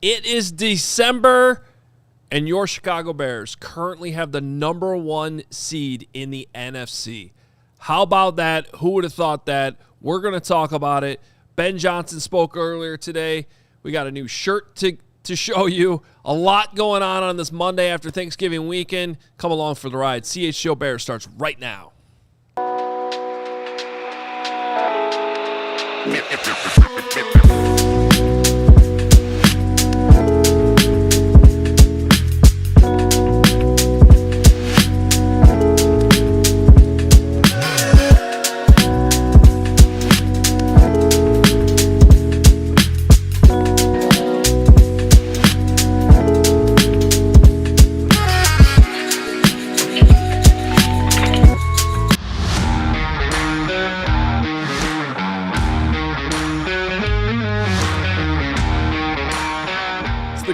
It is December, and your Chicago Bears currently have the number 1 seed in the NFC. How about that? Who would have thought that? We're going to talk about it. Ben Johnson spoke earlier today. We got a new shirt to show you. A lot going on this Monday after Thanksgiving weekend. Come along for the ride. CHGO Bears starts right now.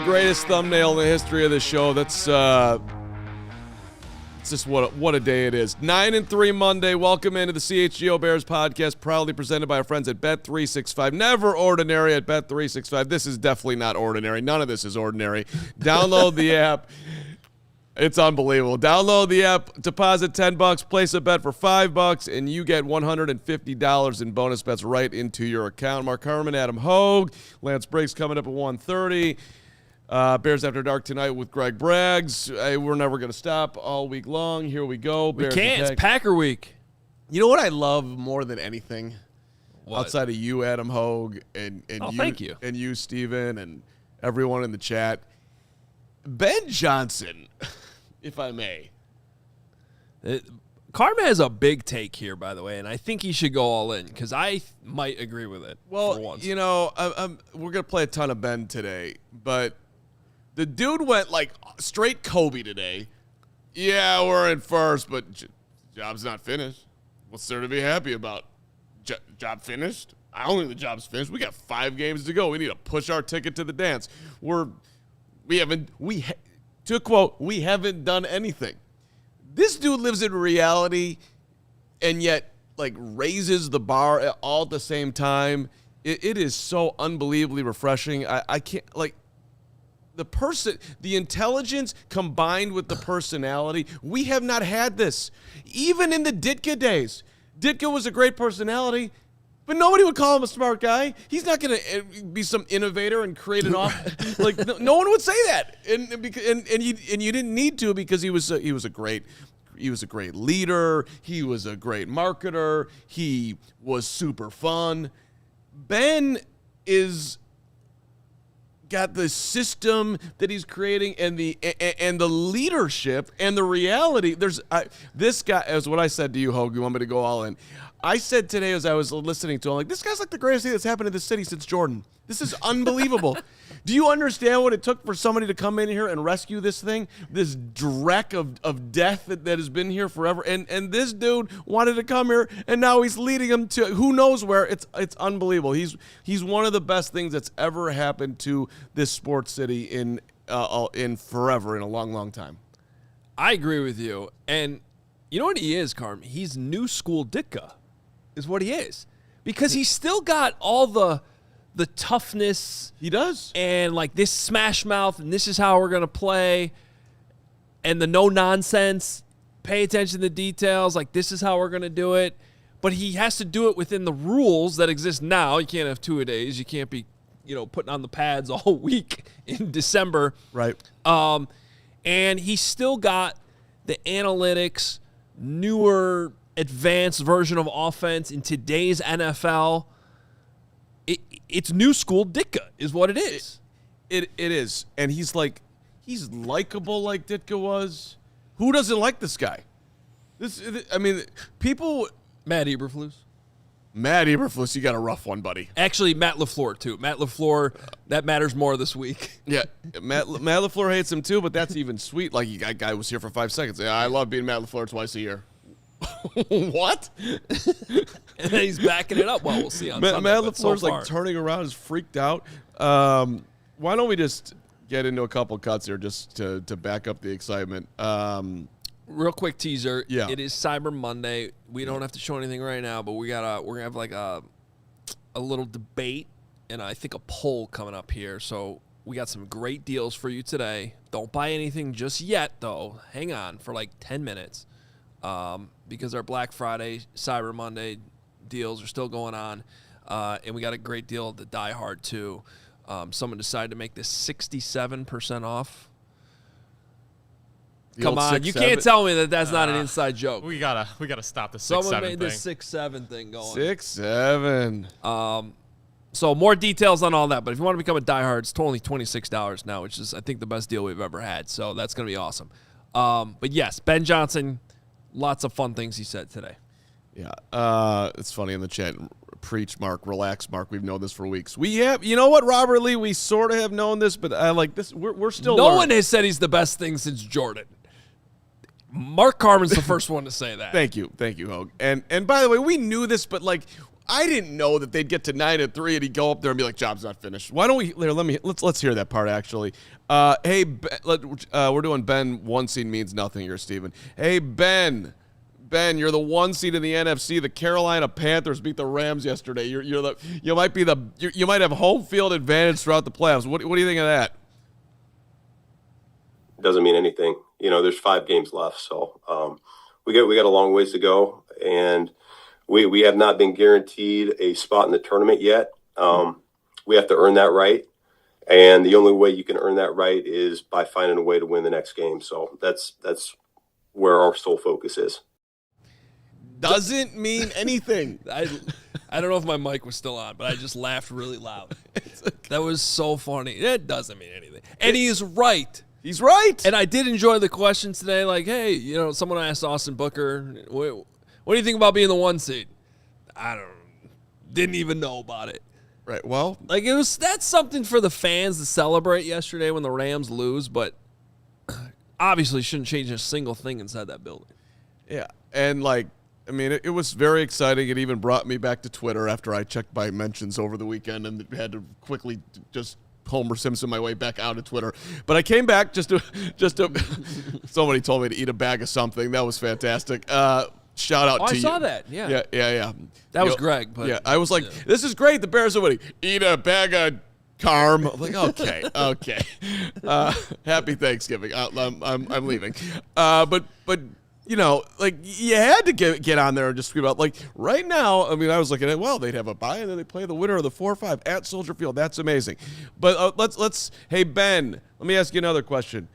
Greatest thumbnail in the history of the show. That's it's just what a day it is. 9-3 Monday. Welcome into the CHGO Bears Podcast, proudly presented by our friends at Bet365. Never ordinary at Bet365. This is definitely not ordinary. None of this is ordinary. Download the app. It's unbelievable. Download the app, deposit $10, place a bet for $5, and you get $150 in bonus bets right into your account. Mark Carman, Adam Hoge, Lance Briggs coming up at 1:30. Bears After Dark tonight with Greg Braggs. We're never going to stop all week long. Here we go. We can't. It's Packer week. You know what I love more than anything? What? Outside of you, Adam Hoge, and thank you. And you, Steven, and everyone in the chat. Ben Johnson, if I may. Carman has a big take here, by the way, and I think he should go all in because I might agree with it. Well, for once. you know, we're going to play a ton of Ben today, but the dude went like straight Kobe today. Yeah, we're in first, but job's not finished. What's there to be happy about? Job finished? I don't think the job's finished. We got 5 games to go. We need to push our ticket to the dance. We haven't done anything. This dude lives in reality and yet like raises the bar all at the same time. It is so unbelievably refreshing. I can't like the intelligence combined with the personality. We have not had this. Even in the Ditka days. Ditka was a great personality, but nobody would call him a smart guy. He's not going to be some innovator and create an off. Like no one would say that. And you didn't need to because he was a great leader. He was a great marketer. He was super fun. Ben is got the system that he's creating and the leadership and the reality. This guy, as what I said to you, Hoge, you want me to go all in. I said today as I was listening to him, like, this guy's like the greatest thing that's happened in this city since Jordan. This is unbelievable. Do you understand what it took for somebody to come in here and rescue this thing? This dreck of death that has been here forever. And this dude wanted to come here, and now he's leading them to who knows where. It's unbelievable. He's one of the best things that's ever happened to this sports city in forever, in a long, long time. I agree with you. And you know what he is, Carm? He's new school Ditka is what he is. Because he's still got all the toughness. He does. And like this smash mouth, and this is how we're going to play. And the no nonsense, pay attention to the details, like this is how we're going to do it. But he has to do it within the rules that exist now. You can't have 2-a-days. You can't be, putting on the pads all week in December. Right. And he's still got the analytics, newer, advanced version of offense in today's NFL. It's new school Ditka is what it is. It is. And he's likable like Ditka was. Who doesn't like this guy? People. Matt Eberflus. Matt Eberflus, you got a rough one, buddy. Actually, Matt LaFleur, too. Matt LaFleur, that matters more this week. Yeah, Matt LaFleur hates him, too, but that's even sweet. Like, that guy was here for 5 seconds. Yeah, I love being Matt LaFleur twice a year. What? And then he's backing it up. Well, we'll see on Sunday. Matt LaFleur's like turning around, is freaked out. Why don't we just get into a couple cuts here just to back up the excitement? Real quick teaser. Yeah. It is Cyber Monday. We don't have to show anything right now, but we're gonna have like a little debate and I think a poll coming up here. So We got some great deals for you today. Don't buy anything just yet, though. Hang on for like 10 minutes because our Black Friday, Cyber Monday deals are still going on. And we got a great deal at the Die Hard, too. Someone decided to make this 67% off. Come on, you can't tell me that that's not an inside joke. We gotta stop the 6-7 Someone made thing. this 6-7 thing going. 6-7. So more details on all that. But if you want to become a diehard, it's only $26 now, which is, I think, the best deal we've ever had. So that's going to be awesome. But, yes, Ben Johnson, lots of fun things he said today. Yeah. It's funny in the chat. Preach, Mark. Relax, Mark. We've known this for weeks. We have, you know what, Robert Lee? We sort of have known this, but I like this. We're still No learning. one has said he's the best thing since Jordan. Mark Carman's the first one to say that. Thank you, Hoge. And by the way, we knew this, but like I didn't know that they'd get to 9-3 and he'd go up there and be like, "Job's not finished." Why don't we? Let's hear that part actually. Hey, we're doing Ben 1 seed means nothing here, Steven. Hey, Ben, you're the 1 seed in the NFC. The Carolina Panthers beat the Rams yesterday. You might have home field advantage throughout the playoffs. What do you think of that? Doesn't mean anything. There's 5 games left, so we got a long ways to go, and we have not been guaranteed a spot in the tournament yet. We have to earn that right, and the only way you can earn that right is by finding a way to win the next game. So that's where our sole focus is. Doesn't mean anything. I don't know if my mic was still on, but I just laughed really loud. That was so funny. It doesn't mean anything, and he is right. He's right. And I did enjoy the questions today. Like, hey, someone asked Austin Booker, what do you think about being the 1 seed? Didn't even know about it. Right. Well, like that's something for the fans to celebrate yesterday when the Rams lose, but obviously shouldn't change a single thing inside that building. Yeah. And it was very exciting. It even brought me back to Twitter after I checked my mentions over the weekend and had to quickly just Homer Simpson my way back out of Twitter. But I came back just to somebody told me to eat a bag of something. That was fantastic. Shout out to you. I saw that. Yeah. Yeah. That was Greg. But, yeah, I was like, this is great. The Bears are winning. Eat a bag of Carm. I'm like, okay. Happy Thanksgiving. I'm leaving. But you had to get on there and just scream out. Like, right now, I was looking at, well, they'd have a bye, and then they play the winner of the 4-5 at Soldier Field. That's amazing. But hey, Ben, let me ask you another question.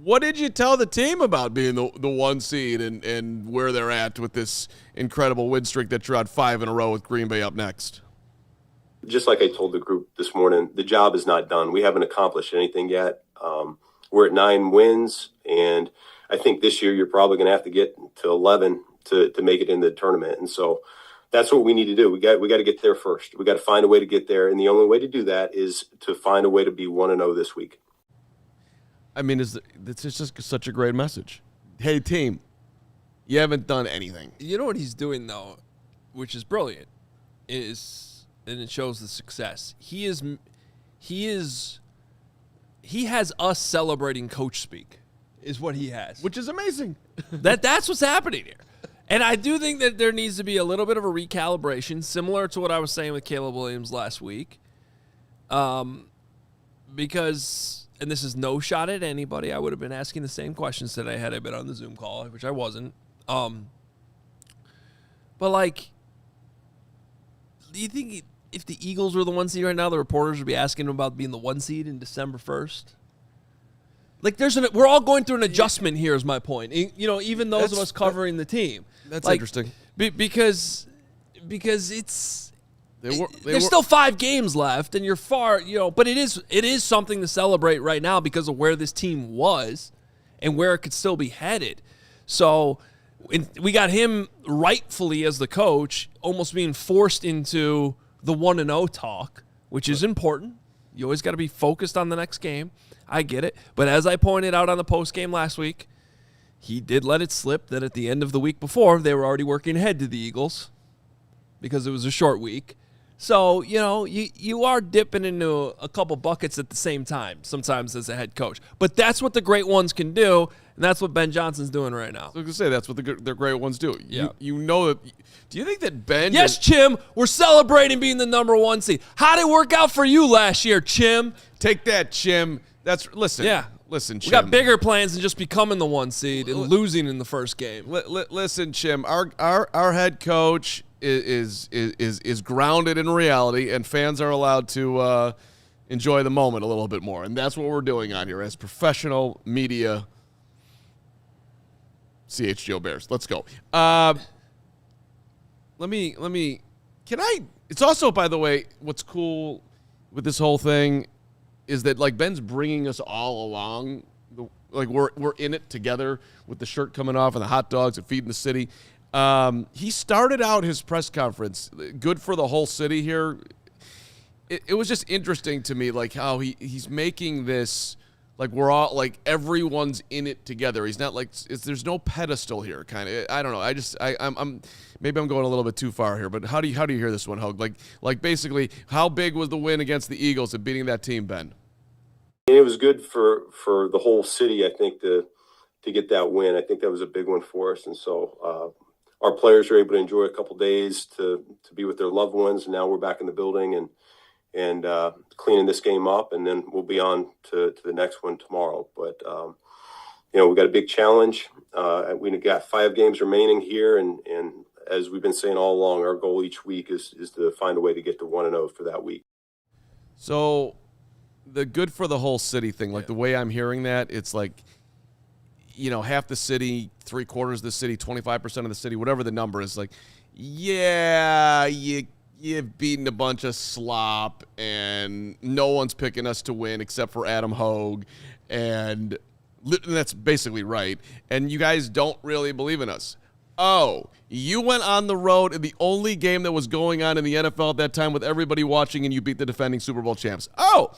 What did you tell the team about being the 1 seed and where they're at with this incredible win streak that you're on 5 in a row with Green Bay up next? Just like I told the group this morning, the job is not done. We haven't accomplished anything yet. We're at 9 wins, and I think this year you're probably going to have to get to 11 to make it in the tournament. And so that's what we need to do. We got to get there first. We got to find a way to get there. And the only way to do that is to find a way to be 1-0 this week. It's just such a great message. Hey, team, you haven't done anything. You know what he's doing, though, which is brilliant, and it shows the success. He has us celebrating coach speak. Is what he has, which is amazing. That's what's happening here, and I do think that there needs to be a little bit of a recalibration, similar to what I was saying with Caleb Williams last week, because, and this is no shot at anybody, I would have been asking the same questions today had I been on the Zoom call, which I wasn't. But do you think if the Eagles were the 1 seed right now, the reporters would be asking them about being the 1 seed in December 1st? Like, we're all going through an adjustment here is my point. Even those of us covering the team. That's interesting. Because it's there's still 5 games left, and you're far, but it is something to celebrate right now because of where this team was and where it could still be headed. So we got him rightfully as the coach almost being forced into the 1-0 talk, which is important. You always got to be focused on the next game. I get it. But as I pointed out on the post game last week, he did let it slip that at the end of the week before, they were already working ahead to the Eagles because it was a short week. So, you are dipping into a couple buckets at the same time, sometimes as a head coach. But that's what the great ones can do. And that's what Ben Johnson's doing right now. I was going to say, that's what their great ones do. Yeah. You know that. Do you think that Ben? Yes, Chim, we're celebrating being the number 1 seed. How did it work out for you last year, Chim? Take that, Chim. Listen. Yeah. Listen, Chim. We got bigger plans than just becoming the 1 seed and losing in the first game. Listen, Chim. Our head coach is grounded in reality, and fans are allowed to enjoy the moment a little bit more, and that's what we're doing on here as professional media. CHGO Bears. Let's go. Let me. Can I? It's also, by the way, what's cool with this whole thing is that like Ben's bringing us all along. Like we're in it together with the shirt coming off and the hot dogs and feeding the city. He started out his press conference, good for the whole city here. It was just interesting to me, like how he's making this. Like we're all like everyone's in it together. He's not like there's no pedestal here. Kind of. I don't know. I'm maybe I'm going a little bit too far here. But how do you hear this one, Hoge? Like basically, how big was the win against the Eagles and beating that team, Ben? It was good for the whole city, I think, to get that win. I think that was a big one for us, and so our players were able to enjoy a couple days to be with their loved ones. And now we're back in the building and cleaning this game up, and then we'll be on to the next one tomorrow. But, we got a big challenge. We got 5 games remaining here, and as we've been saying all along, our goal each week is to find a way to get to 1-0 for that week. So the good for the whole city thing, like the way I'm hearing that, it's like, half the city, 3/4 of the city, 25% of the city, whatever the number is, like, yeah, you've beaten a bunch of slop, and no one's picking us to win except for Adam Hoge, and that's basically right. And you guys don't really believe in us. Oh, you went on the road in the only game that was going on in the NFL at that time with everybody watching, and you beat the defending Super Bowl champs. Oh,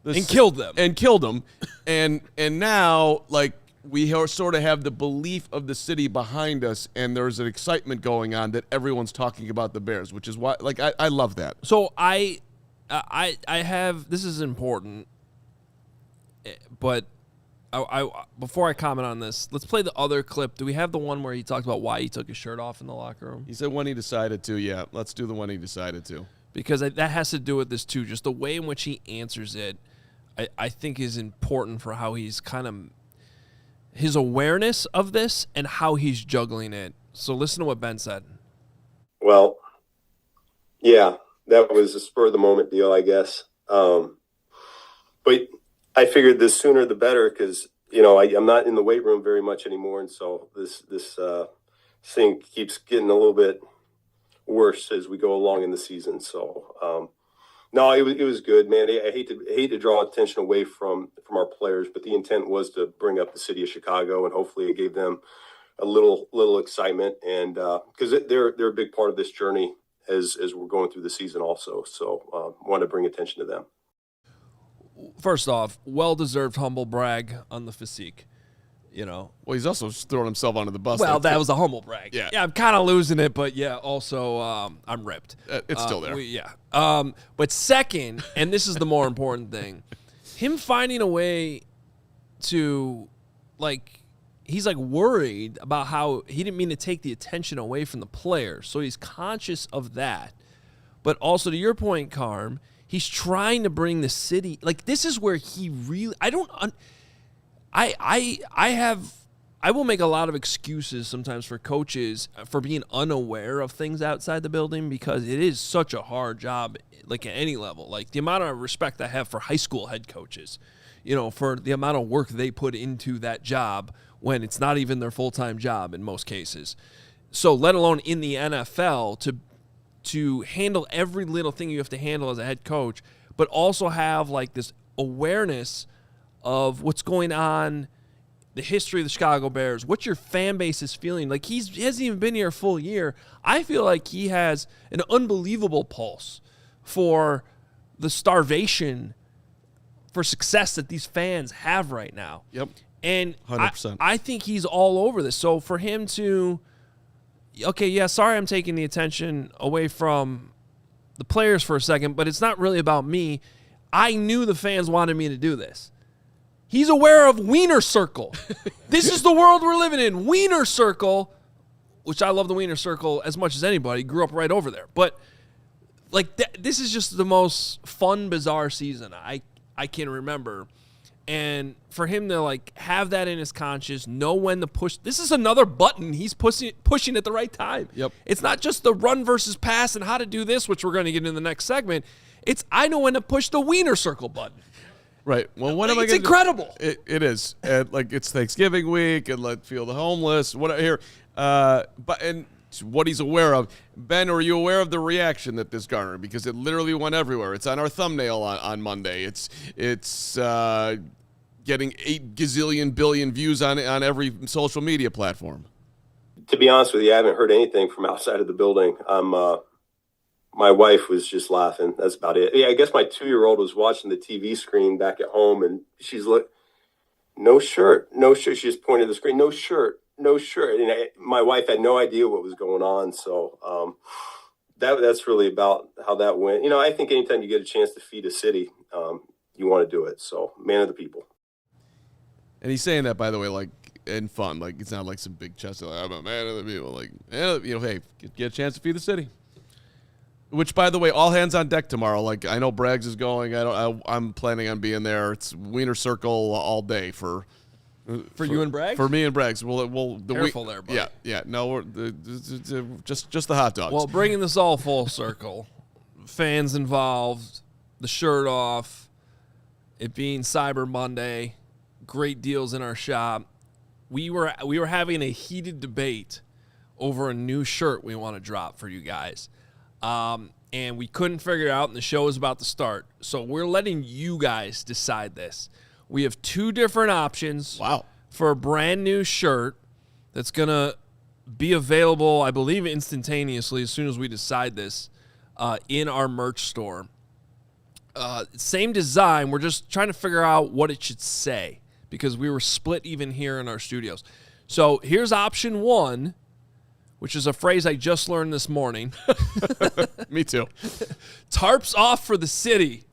and killed them. And now, like, we sort of have the belief of the city behind us, and there's an excitement going on that everyone's talking about the Bears, which is why, like, I love that. So I have, this is important, but I before I comment on this, let's play the other clip. Do we have the one where he talked about why he took his shirt off in the locker room? He said when he decided to. Yeah, let's do the one he decided to. Because that has to do with this too. Just the way in which he answers it, I think is important for how he's kind of, his awareness of this and how he's juggling it. So listen to what Ben said. Well, yeah, that was a spur of the moment deal, I guess. But I figured the sooner the better because, I'm not in the weight room very much anymore. And so this thing keeps getting a little bit worse as we go along in the season. So, no, it was good, man. I hate to draw attention away from our players, but the intent was to bring up the city of Chicago, and hopefully it gave them a little excitement, and because they're a big part of this journey as we're going through the season also. So want to bring attention to them. First off, well-deserved humble brag on the physique. Well, he's also just throwing himself under the bus. Well, that was a humble brag. Yeah, I'm kind of losing it, but yeah, also I'm ripped. It's still there. But second, and this is the more important thing, him finding a way to, like, he's like worried about how he didn't mean to take the attention away from the players, so he's conscious of that. But also, to your point, Carm, he's trying to bring the city, like, this is where he really, I will make a lot of excuses sometimes for coaches for being unaware of things outside the building because it is such a hard job, like at any level. Like the amount of respect I have for high school head coaches, for the amount of work they put into that job when it's not even their full-time job in most cases. So let alone in the NFL to handle every little thing you have to handle as a head coach, but also have like this awareness of what's going on, the history of the Chicago Bears, what your fan base is feeling. Like he hasn't even been here a full year. I feel like he has an unbelievable pulse for the starvation for success that these fans have right now. Yep. And 100%. I think he's all over this. So for him to, okay, yeah, sorry I'm taking the attention away from the players for a second, but it's not really about me. I knew the fans wanted me to do this. He's aware of Wiener Circle. This is the world we're living in. Wiener Circle, which I love the Wiener Circle as much as anybody. Grew up right over there. But, like, this is just the most fun, bizarre season I can remember. And for him to, like, have that in his conscious, know when to push. This is another button he's pushing at the right time. Yep. It's not just the run versus pass and how to do this, which we're going to get in the next segment. It's I know when to push the Wiener Circle button. Right. Well, when am I It's going to incredible. It is. And, like, it's Thanksgiving week, and let's feel the homeless. What here? And what he's aware of. Ben, are you aware of the reaction that this garnered? Because it literally went everywhere. It's on our thumbnail on Monday. It's getting 8 gazillion billion views on every social media platform. To be honest with you, I haven't heard anything from outside of the building. My wife was just laughing. That's about it. Yeah, I guess my 2-year-old was watching the TV screen back at home, and she's like, no shirt. She just pointed to the screen, no shirt. And my wife had no idea what was going on. So that's really about how that went. I think anytime you get a chance to feed a city, you want to do it. So man of the people. And he's saying that, by the way, like, in fun. Like, it's not like some big chest. Like, I'm a man of the people. Like, hey, get a chance to feed the city. Which, by the way, all hands on deck tomorrow. Like, I know Braggs is going. I'm planning on being there. It's Wiener Circle all day for you and Braggs? For me and Braggs. Careful there, buddy. Yeah. No, just the hot dogs. Well, bringing this all full circle, fans involved, the shirt off, it being Cyber Monday, great deals in our shop. We were having a heated debate over a new shirt we want to drop for you guys. And we couldn't figure it out, and the show is about to start. So we're letting you guys decide this. We have 2 different options for a brand new shirt that's going to be available, I believe, instantaneously as soon as we decide this in our merch store. Same design. We're just trying to figure out what it should say because we were split even here in our studios. So here's option 1, which is a phrase I just learned this morning. Me too. Tarps off for the city.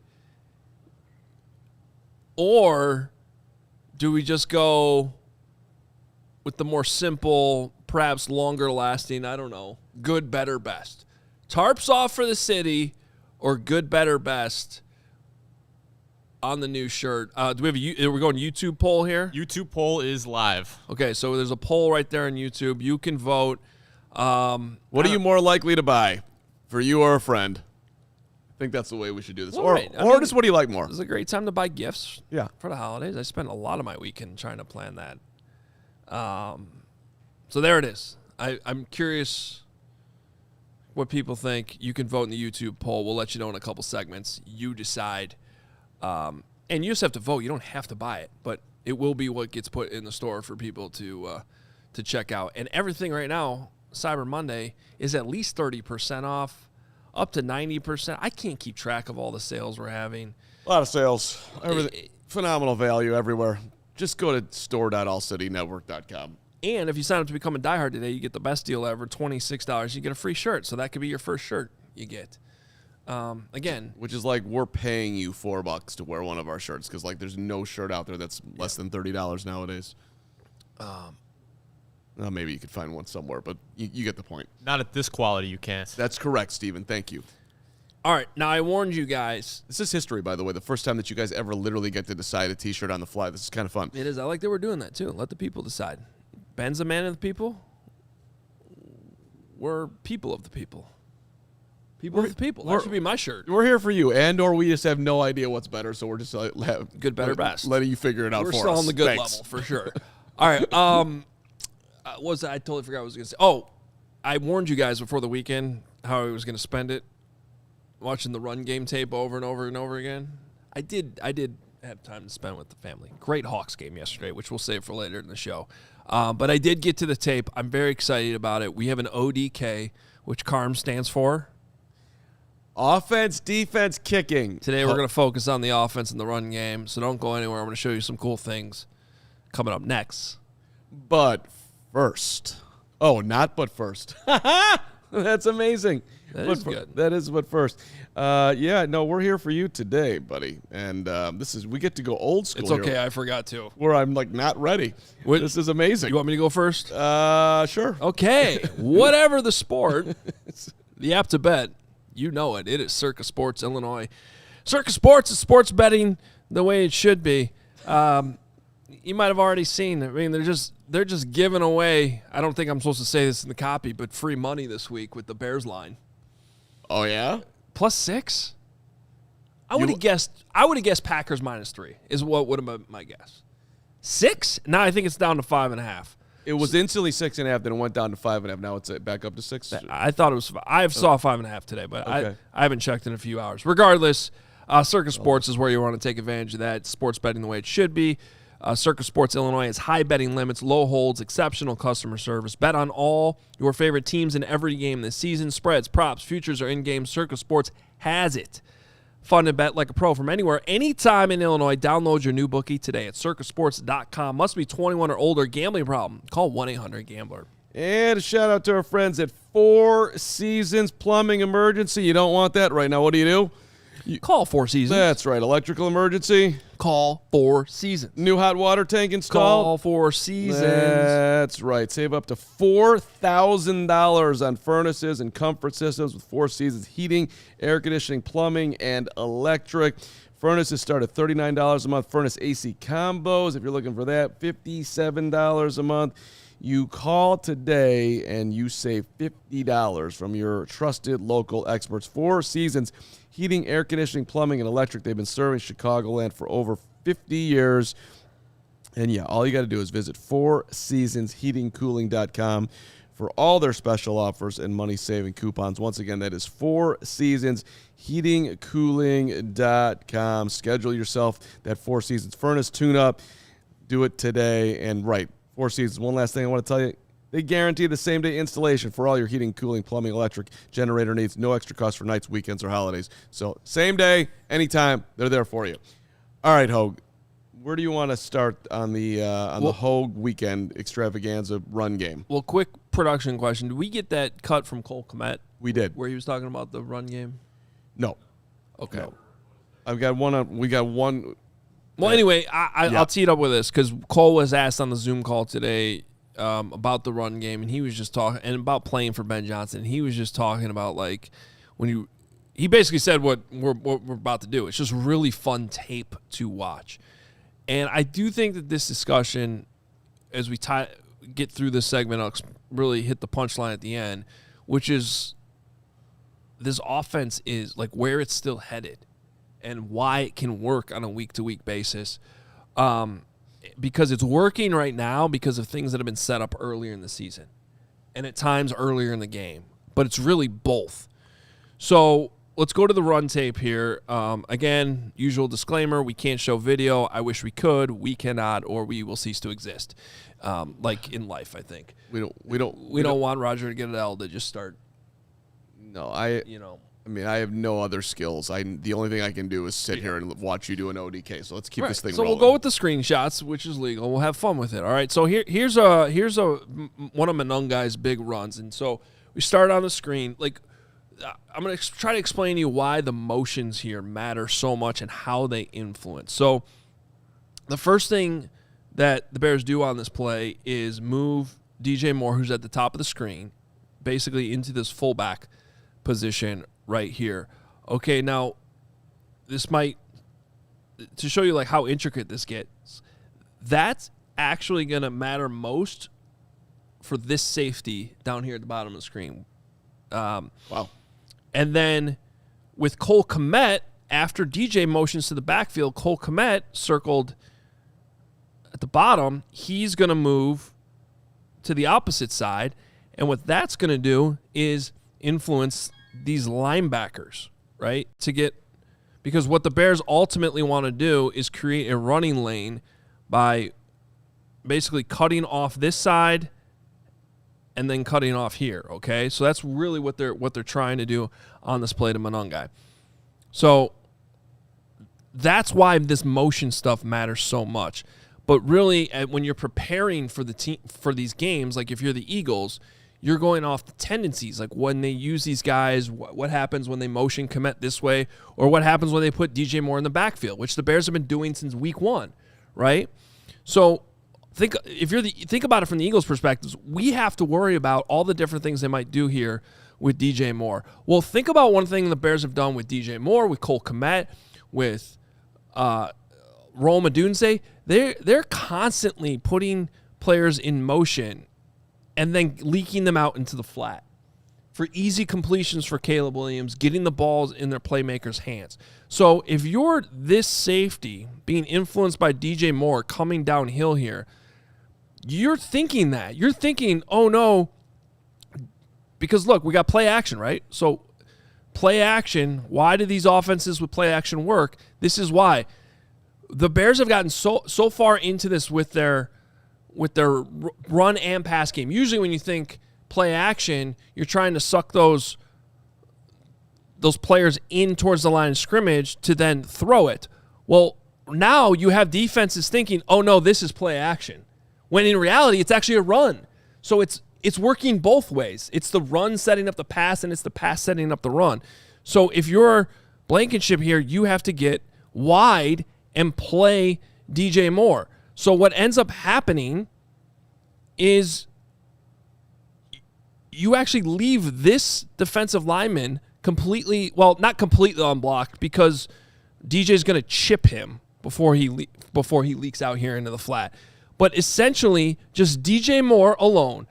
Or do we just go with the more simple, perhaps longer lasting, I don't know, good, better, best? Tarps off for the city or good, better, best on the new shirt. Do we have we're going YouTube poll here? YouTube poll is live. Okay, so there's a poll right there on YouTube. You can vote. What are you more likely to buy, for you or a friend? I think that's the way we should do this. Right. Or just what do you like more? This is a great time to buy gifts. Yeah. For the holidays. I spent a lot of my weekend trying to plan that. So there it is. I'm curious what people think. You can vote in the YouTube poll. We'll let you know in a couple segments. You decide. And you just have to vote. You don't have to buy it, but it will be what gets put in the store for people to check out. And everything right now, Cyber Monday, is at least 30% off. Up to 90%. I can't keep track of all the sales we're having. A lot of sales. Phenomenal value everywhere. Just go to store.allcitynetwork.com. And if you sign up to become a diehard today, you get the best deal ever, $26. You get a free shirt. So that could be your first shirt you get. Again. Which is like we're paying you $4 to wear one of our shirts because, like, there's no shirt out there that's less than $30 nowadays. Well, maybe you could find one somewhere, but you get the point. Not at this quality, you can't. That's correct, Steven. Thank you. All right. Now, I warned you guys. This is history, by the way. The first time that you guys ever literally get to decide a T-shirt on the fly. This is kind of fun. It is. I like that we're doing that, too. Let the people decide. Ben's a man of the people. We're people of the people. People of the people. That should be my shirt. We're here for you, or we just have no idea what's better, so we're just good, better, best. Letting you figure it out for us. We're still on the good level, for sure. All right. I totally forgot what I was going to say. Oh, I warned you guys before the weekend how I was going to spend it watching the run game tape over and over and over again. I did have time to spend with the family. Great Hawks game yesterday, which we'll save for later in the show. But I did get to the tape. I'm very excited about it. We have an ODK, which Carm stands for. Offense, defense, kicking. Today we're going to focus on the offense and the run game, so don't go anywhere. I'm going to show you some cool things coming up next. But first. Oh, not but first. That's amazing. That is good. That is what first. We're here for you today, buddy. And we get to go old school. It's okay. Here, I forgot to. where I'm like not ready. This is amazing. You want me to go first? Sure. Okay. Whatever the sport, the app to bet, you know it. It is Circa Sports Illinois. Circa Sports is sports betting the way it should be. You might have already seen. I mean, they're just giving away. I don't think I'm supposed to say this in the copy, but free money this week with the Bears line. Oh yeah, +6. I would have guessed Packers -3 is what would have been my guess. 6? Now I think it's down to 5.5. it was instantly 6.5, then it went down to 5.5. Now it's back up to 6. I thought it was. I saw 5.5 today, but Okay. I haven't checked in a few hours. Regardless, Circa Sports is where you want to take advantage of that. Sports betting the way it should be. Circa Sports Illinois has high betting limits, low holds, exceptional customer service. Bet on all your favorite teams in every game this season. Spreads, props, futures, or in-game. Circa Sports has it. Fun to bet like a pro from anywhere, anytime in Illinois. Download your new bookie today at circasports.com. Must be 21 or older. Gambling problem? Call 1-800-GAMBLER. And a shout out to our friends at Four Seasons Plumbing Emergency. You don't want that right now. What do? Call 4 Seasons. That's right. Electrical emergency. Call 4 Seasons. New hot water tank installed. Call 4 Seasons. That's right. Save up to $4,000 on furnaces and comfort systems with Four Seasons heating, air conditioning, plumbing, and electric. Furnaces start at $39 a month. Furnace AC combos, if you're looking for that, $57 a month. You call today and you save $50 from your trusted local experts. Four Seasons heating, air conditioning, plumbing, and electric. They've been serving Chicagoland for over 50 years. And yeah, all you got to do is visit fourseasonsheatingcooling.com for all their special offers and money-saving coupons. Once again, that is fourseasonsheatingcooling.com. Schedule yourself that Four Seasons furnace tune-up. Do it today. And right, Four Seasons, one last thing I want to tell you. They guarantee the same-day installation for all your heating, cooling, plumbing, electric, generator needs. No extra cost for nights, weekends, or holidays. So same day, anytime, they're there for you. All right, Hoge, where do you want to start on the Hoge weekend extravaganza run game? Well, quick production question. Did we get that cut from Cole Kmet We did. where he was talking about the run game? No. Okay. No. We got one. Well, anyway, I'll tee it up with this because Cole was asked on the Zoom call today about the run game, and he was just talking and about playing for Ben Johnson. He was just talking about like he basically said what we're about to do. It's just really fun tape to watch, and I do think that this discussion, as we get through this segment, I'll really hit the punchline at the end, which is this offense is like where it's still headed, and why it can work on a week-to-week basis. Because it's working right now because of things that have been set up earlier in the season and at times earlier in the game. But it's really both. So let's go to the run tape here. Again, usual disclaimer, we can't show video. I wish we could. We cannot, or we will cease to exist. Like in life, I think. We don't want Roger to get an L to just start. No, I mean, I have no other skills. The only thing I can do is sit here and watch you do an ODK. So let's keep this thing rolling. So we'll go with the screenshots, which is legal. We'll have fun with it. All right. So here's one of Monungai's big runs, and so we start on the screen. Like I'm gonna try to explain to you why the motions here matter so much and how they influence. So the first thing that the Bears do on this play is move DJ Moore, who's at the top of the screen, basically into this fullback position right here. Okay, now this might, to show you like how intricate this gets, that's actually going to matter most for this safety down here at the bottom of the screen. Wow. And then with Cole Kmet, after DJ motions to the backfield, Cole Kmet circled at the bottom, he's going to move to the opposite side. And what that's going to do is influence these linebackers, right? Because what the Bears ultimately want to do is create a running lane by basically cutting off this side and then cutting off here, okay? So that's really what they're trying to do on this play to Monungai. So that's why this motion stuff matters so much. But really, when you're preparing for the team for these games, like if you're the Eagles, you're going off the tendencies, like when they use these guys, what happens when they motion Kmet this way, or what happens when they put DJ Moore in the backfield, which the Bears have been doing since week 1, right? So think about it from the Eagles' perspective. We have to worry about all the different things they might do here with DJ Moore. Well, think about one thing the Bears have done with DJ Moore, with Cole Kmet, with Rome Odunze. They're constantly putting players in motion and then leaking them out into the flat for easy completions for Caleb Williams, getting the balls in their playmakers' hands. So if you're this safety being influenced by DJ Moore coming downhill here, you're thinking that. You're thinking, oh no, because look, we got play action, right? So play action, why do these offenses with play action work? This is why. The Bears have gotten so far into this with their run and pass game. Usually when you think play action, you're trying to suck those players in towards the line of scrimmage to then throw it. Well, now you have defenses thinking, oh no, this is play action. When in reality, it's actually a run. So it's working both ways. It's the run setting up the pass, and it's the pass setting up the run. So if you're Blankenship here, you have to get wide and play DJ Moore. So what ends up happening is you actually leave this defensive lineman completely, well, not completely unblocked, because DJ's going to chip him before he leaks out here into the flat. But essentially, just DJ Moore alone,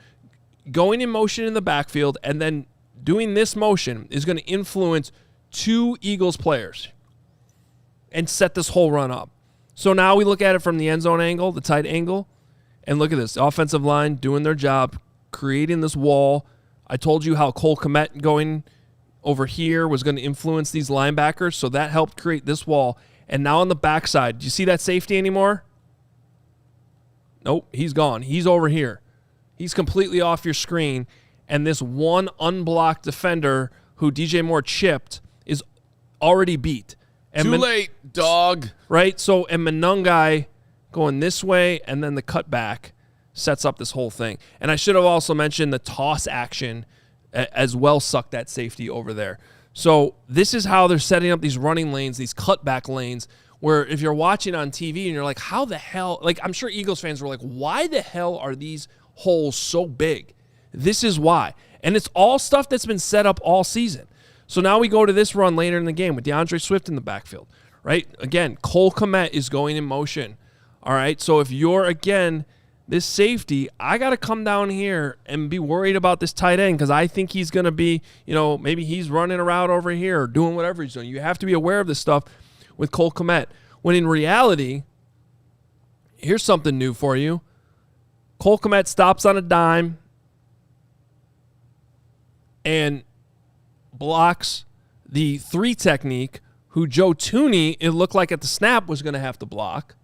going in motion in the backfield and then doing this motion is going to influence 2 Eagles players and set this whole run up. So now we look at it from the end zone angle, the tight angle, and look at this. The offensive line doing their job, creating this wall. I told you how Cole Kmet going over here was going to influence these linebackers, so that helped create this wall. And now on the backside, do you see that safety anymore? Nope, he's gone. He's over here. He's completely off your screen, and this one unblocked defender who DJ Moore chipped is already beat. And Too late, dog. Right? So, and Monungai going this way, and then the cutback sets up this whole thing. And I should have also mentioned the toss action as well sucked that safety over there. So this is how they're setting up these running lanes, these cutback lanes, where if you're watching on TV and you're like, how the hell, like I'm sure Eagles fans were like, why the hell are these holes so big? This is why. And it's all stuff that's been set up all season. So now we go to this run later in the game with DeAndre Swift in the backfield, right? Again, Cole Kmet is going in motion, all right? So if you're, again, this safety, I got to come down here and be worried about this tight end because I think he's going to be, maybe he's running a route over here or doing whatever he's doing. You have to be aware of this stuff with Cole Kmet. When in reality, here's something new for you. Cole Kmet stops on a dime and blocks the 3 technique, who Joe Thuney, it looked like at the snap, was going to have to block.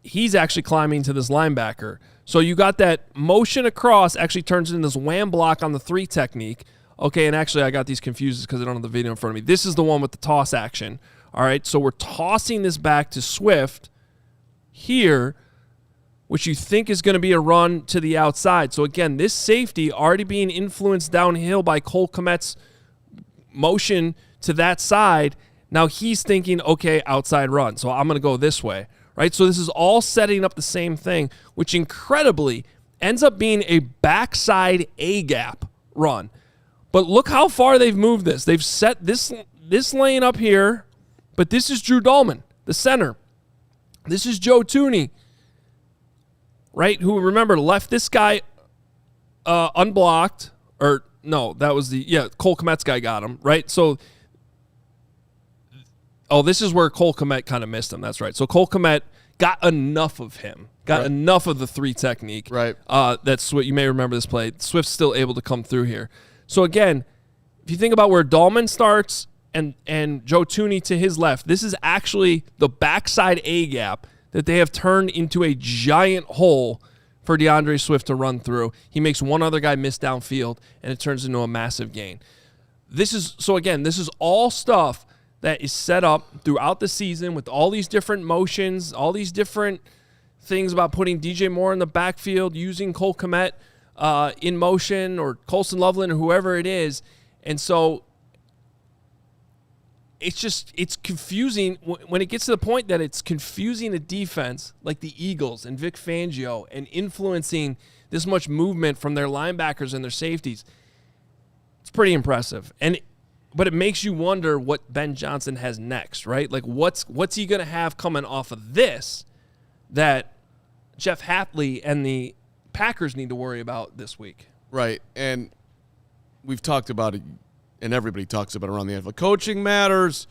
He's actually climbing to this linebacker. So you got that motion across actually turns into this wham block on the 3 technique. Okay, and actually I got these confused because I don't have the video in front of me. This is the one with the toss action. All right, so we're tossing this back to Swift here, which you think is going to be a run to the outside. So again, this safety already being influenced downhill by Cole Kmet's motion to that side. Now he's thinking, okay, outside run. So I'm going to go this way, right? So this is all setting up the same thing, which incredibly ends up being a backside A-gap run. But look how far they've moved this. They've set this lane up here, but this is Drew Dahlman, the center. This is Joe Thuney, right, who, remember, left this guy unblocked. Or, no, that was Cole Kmet's guy got him, right? So, this is where Cole Kmet kind of missed him. That's right. So Cole Kmet got enough of him, enough of the 3 technique. Right. That's what you may remember this play. Swift's still able to come through here. So, again, if you think about where Dahlman starts and Joe Thuney to his left, this is actually the backside A-gap that they have turned into a giant hole for DeAndre Swift to run through. He makes one other guy miss downfield, and it turns into a massive gain. This is all stuff that is set up throughout the season with all these different motions, all these different things about putting DJ Moore in the backfield, using Cole Kmet in motion, or Colson Loveland, or whoever it is. And so it's confusing when it gets to the point that it's confusing a defense like the Eagles and Vic Fangio and influencing this much movement from their linebackers and their safeties. It's pretty impressive. But it makes you wonder what Ben Johnson has next, right? Like what's he going to have coming off of this that Jeff Hatley and the Packers need to worry about this week? Right. And we've talked about it, and everybody talks about it around the NFL. Coaching matters.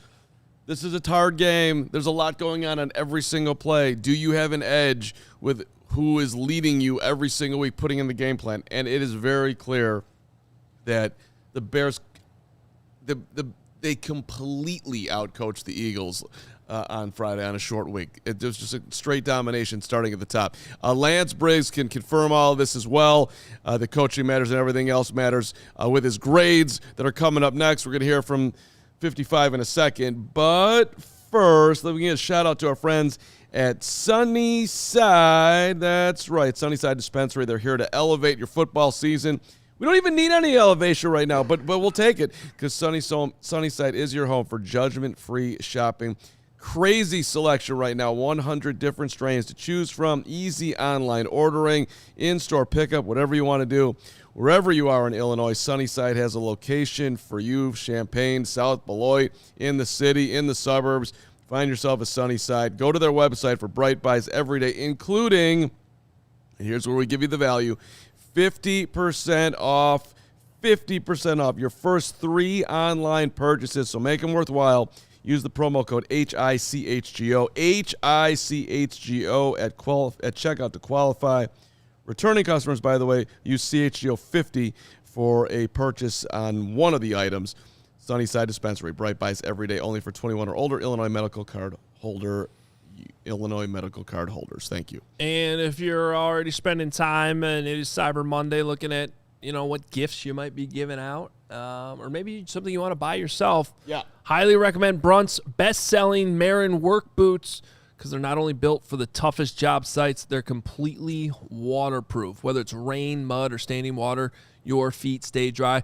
This is a hard game. There's a lot going on every single play. Do you have an edge with who is leading you every single week, putting in the game plan? And it is very clear that the Bears, they completely outcoached the Eagles on Friday on a short week. It was just a straight domination starting at the top. Lance Briggs can confirm all of this as well. The coaching matters and everything else matters with his grades that are coming up next. We're going to hear from 55 in a second. But first, let me give a shout out to our friends at Sunnyside. That's right, Sunnyside Dispensary. They're here to elevate your football season. We don't even need any elevation right now, but we'll take it because Sunnyside is your home for judgment-free shopping. Crazy selection right now, 100 different strains to choose from, easy online ordering, in-store pickup, whatever you want to do. Wherever you are in Illinois, Sunnyside has a location for you, Champaign, South Beloit, in the city, in the suburbs. Find yourself a Sunnyside. Go to their website for Bright Buys every day, including, and here's where we give you the value, 50% off your first 3 online purchases, so make them worthwhile. Use the promo code HICHGO at checkout to qualify. Returning customers, by the way, use CHGO 50 for a purchase on one of the items. Sunnyside Dispensary, Bright Buys every day, only for 21 or older, Illinois medical card holders. Thank you. And if you're already spending time and it is Cyber Monday, looking at what gifts you might be giving out, or maybe something you want to buy yourself, highly recommend Brunt's best-selling Marin work boots, because they're not only built for the toughest job sites, they're completely waterproof. Whether it's rain, mud, or standing water, your feet stay dry.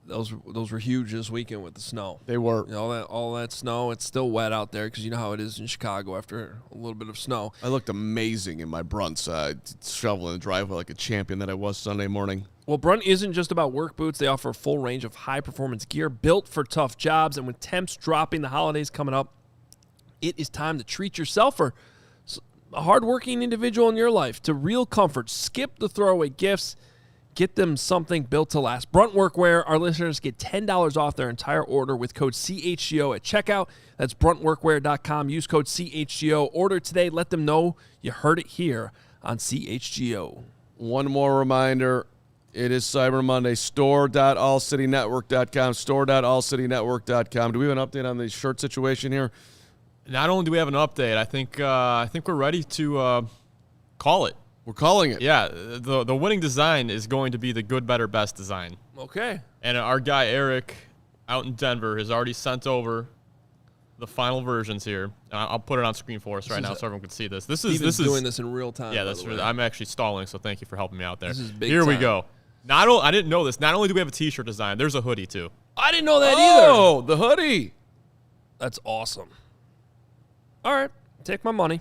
Those were huge this weekend with the snow. They were. All that snow. It's still wet out there because you know how it is in Chicago after a little bit of snow. I looked amazing in my Brunts, shoveling the driveway like a champion that I was Sunday morning. Well, Brunt isn't just about work boots. They offer a full range of high-performance gear built for tough jobs. And with temps dropping, the holidays coming up, it is time to treat yourself or a hardworking individual in your life to real comfort. Skip the throwaway gifts. Get them something built to last. Brunt Workwear, our listeners get $10 off their entire order with code CHGO at checkout. That's bruntworkwear.com. Use code CHGO. Order today. Let them know you heard it here on CHGO. One more reminder. It is Cyber Monday. Store.allcitynetwork.com. Store.allcitynetwork.com. Do we have an update on the shirt situation here? Not only do we have an update, I think we're ready to call it. We're calling it. Yeah, the winning design is going to be the good, better, best design. Okay. And our guy Eric out in Denver has already sent over the final versions here. I'll put it on screen for us right now so everyone can see this. This is doing this in real time. Yeah, that's really, I'm actually stalling, so thank you for helping me out there. This is big Here time. we go. I didn't know this. Not only do we have a T-shirt design, there's a hoodie too. I didn't know that either. Oh, the hoodie. That's awesome. All right, take my money.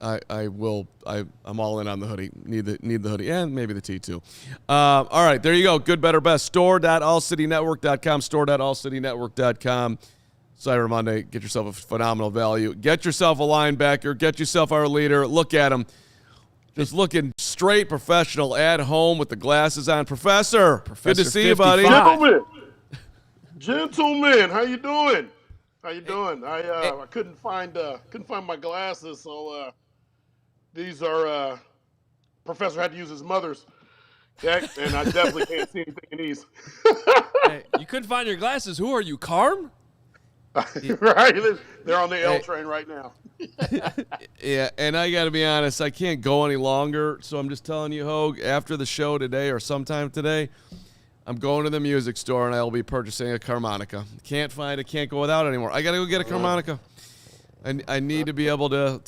I will. I'm all in on the hoodie. Need the hoodie and maybe the tee too. All right, there you go. Good, better, best. Store.allcitynetwork.com. Store.allcitynetwork.com. Cyber Monday. Get yourself a phenomenal value. Get yourself a linebacker. Get yourself our leader. Look at him. Just looking straight professional at home with the glasses on. Professor good to see you, buddy. Gentlemen, how you doing? I couldn't find my glasses, so these are Professor had to use his mother's. Okay, and I definitely can't see anything in these. Hey, you couldn't find your glasses. Who are you, Carm? Right, they're on the L train right now. Yeah, and I got to be honest, I can't go any longer, so I'm just telling you, Hoge, after the show today or sometime today, I'm going to the music store and I will be purchasing a harmonica. Can't go without it anymore. I got to go get a harmonica. I need to be able to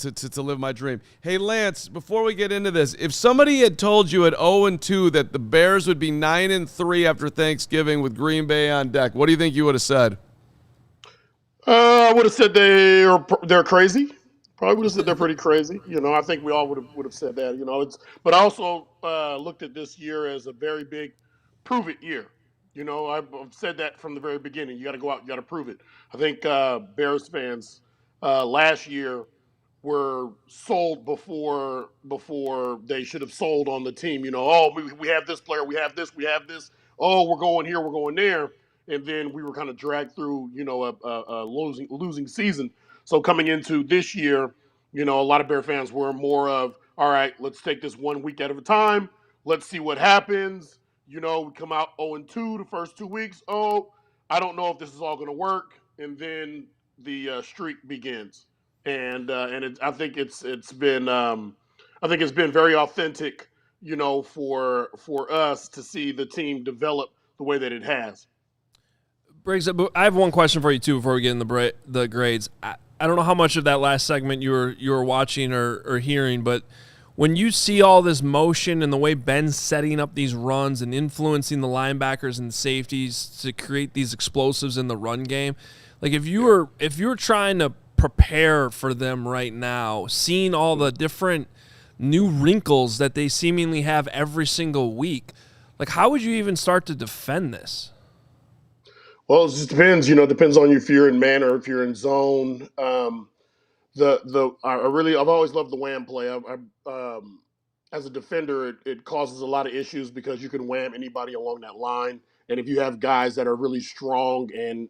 live my dream. Hey, Lance, before we get into this, if somebody had told you at 0-2 that the Bears would be 9-3 after Thanksgiving with Green Bay on deck, what do you think you would have said? I would have said they're crazy. Probably would have said they're pretty crazy. I think we all would have said that. But I also looked at this year as a very big prove it year. I've said that from the very beginning. You got to go out, you got to prove it. I think Bears fans last year were sold before they should have sold on the team. We have this player, we have this. Oh, we're going here, we're going there. And then we were kind of dragged through, a losing season. So coming into this year, a lot of Bear fans were more of, all right, let's take this 1 week at a time. Let's see what happens. We come out 0-2 the first 2 weeks. Oh, I don't know if this is all going to work. And then the streak begins. I think it's been very authentic, for us to see the team develop the way that it has. Briggs, I have one question for you too before we get in the grades. I don't know how much of that last segment you were watching or hearing, but when you see all this motion and the way Ben's setting up these runs and influencing the linebackers and safeties to create these explosives in the run game, like if you were trying to prepare for them right now, seeing all the different new wrinkles that they seemingly have every single week, like how would you even start to defend this? Well, it just depends. Depends on if you're in man or if you're in zone. I've always loved the wham play. As a defender, it causes a lot of issues because you can wham anybody along that line, and if you have guys that are really strong and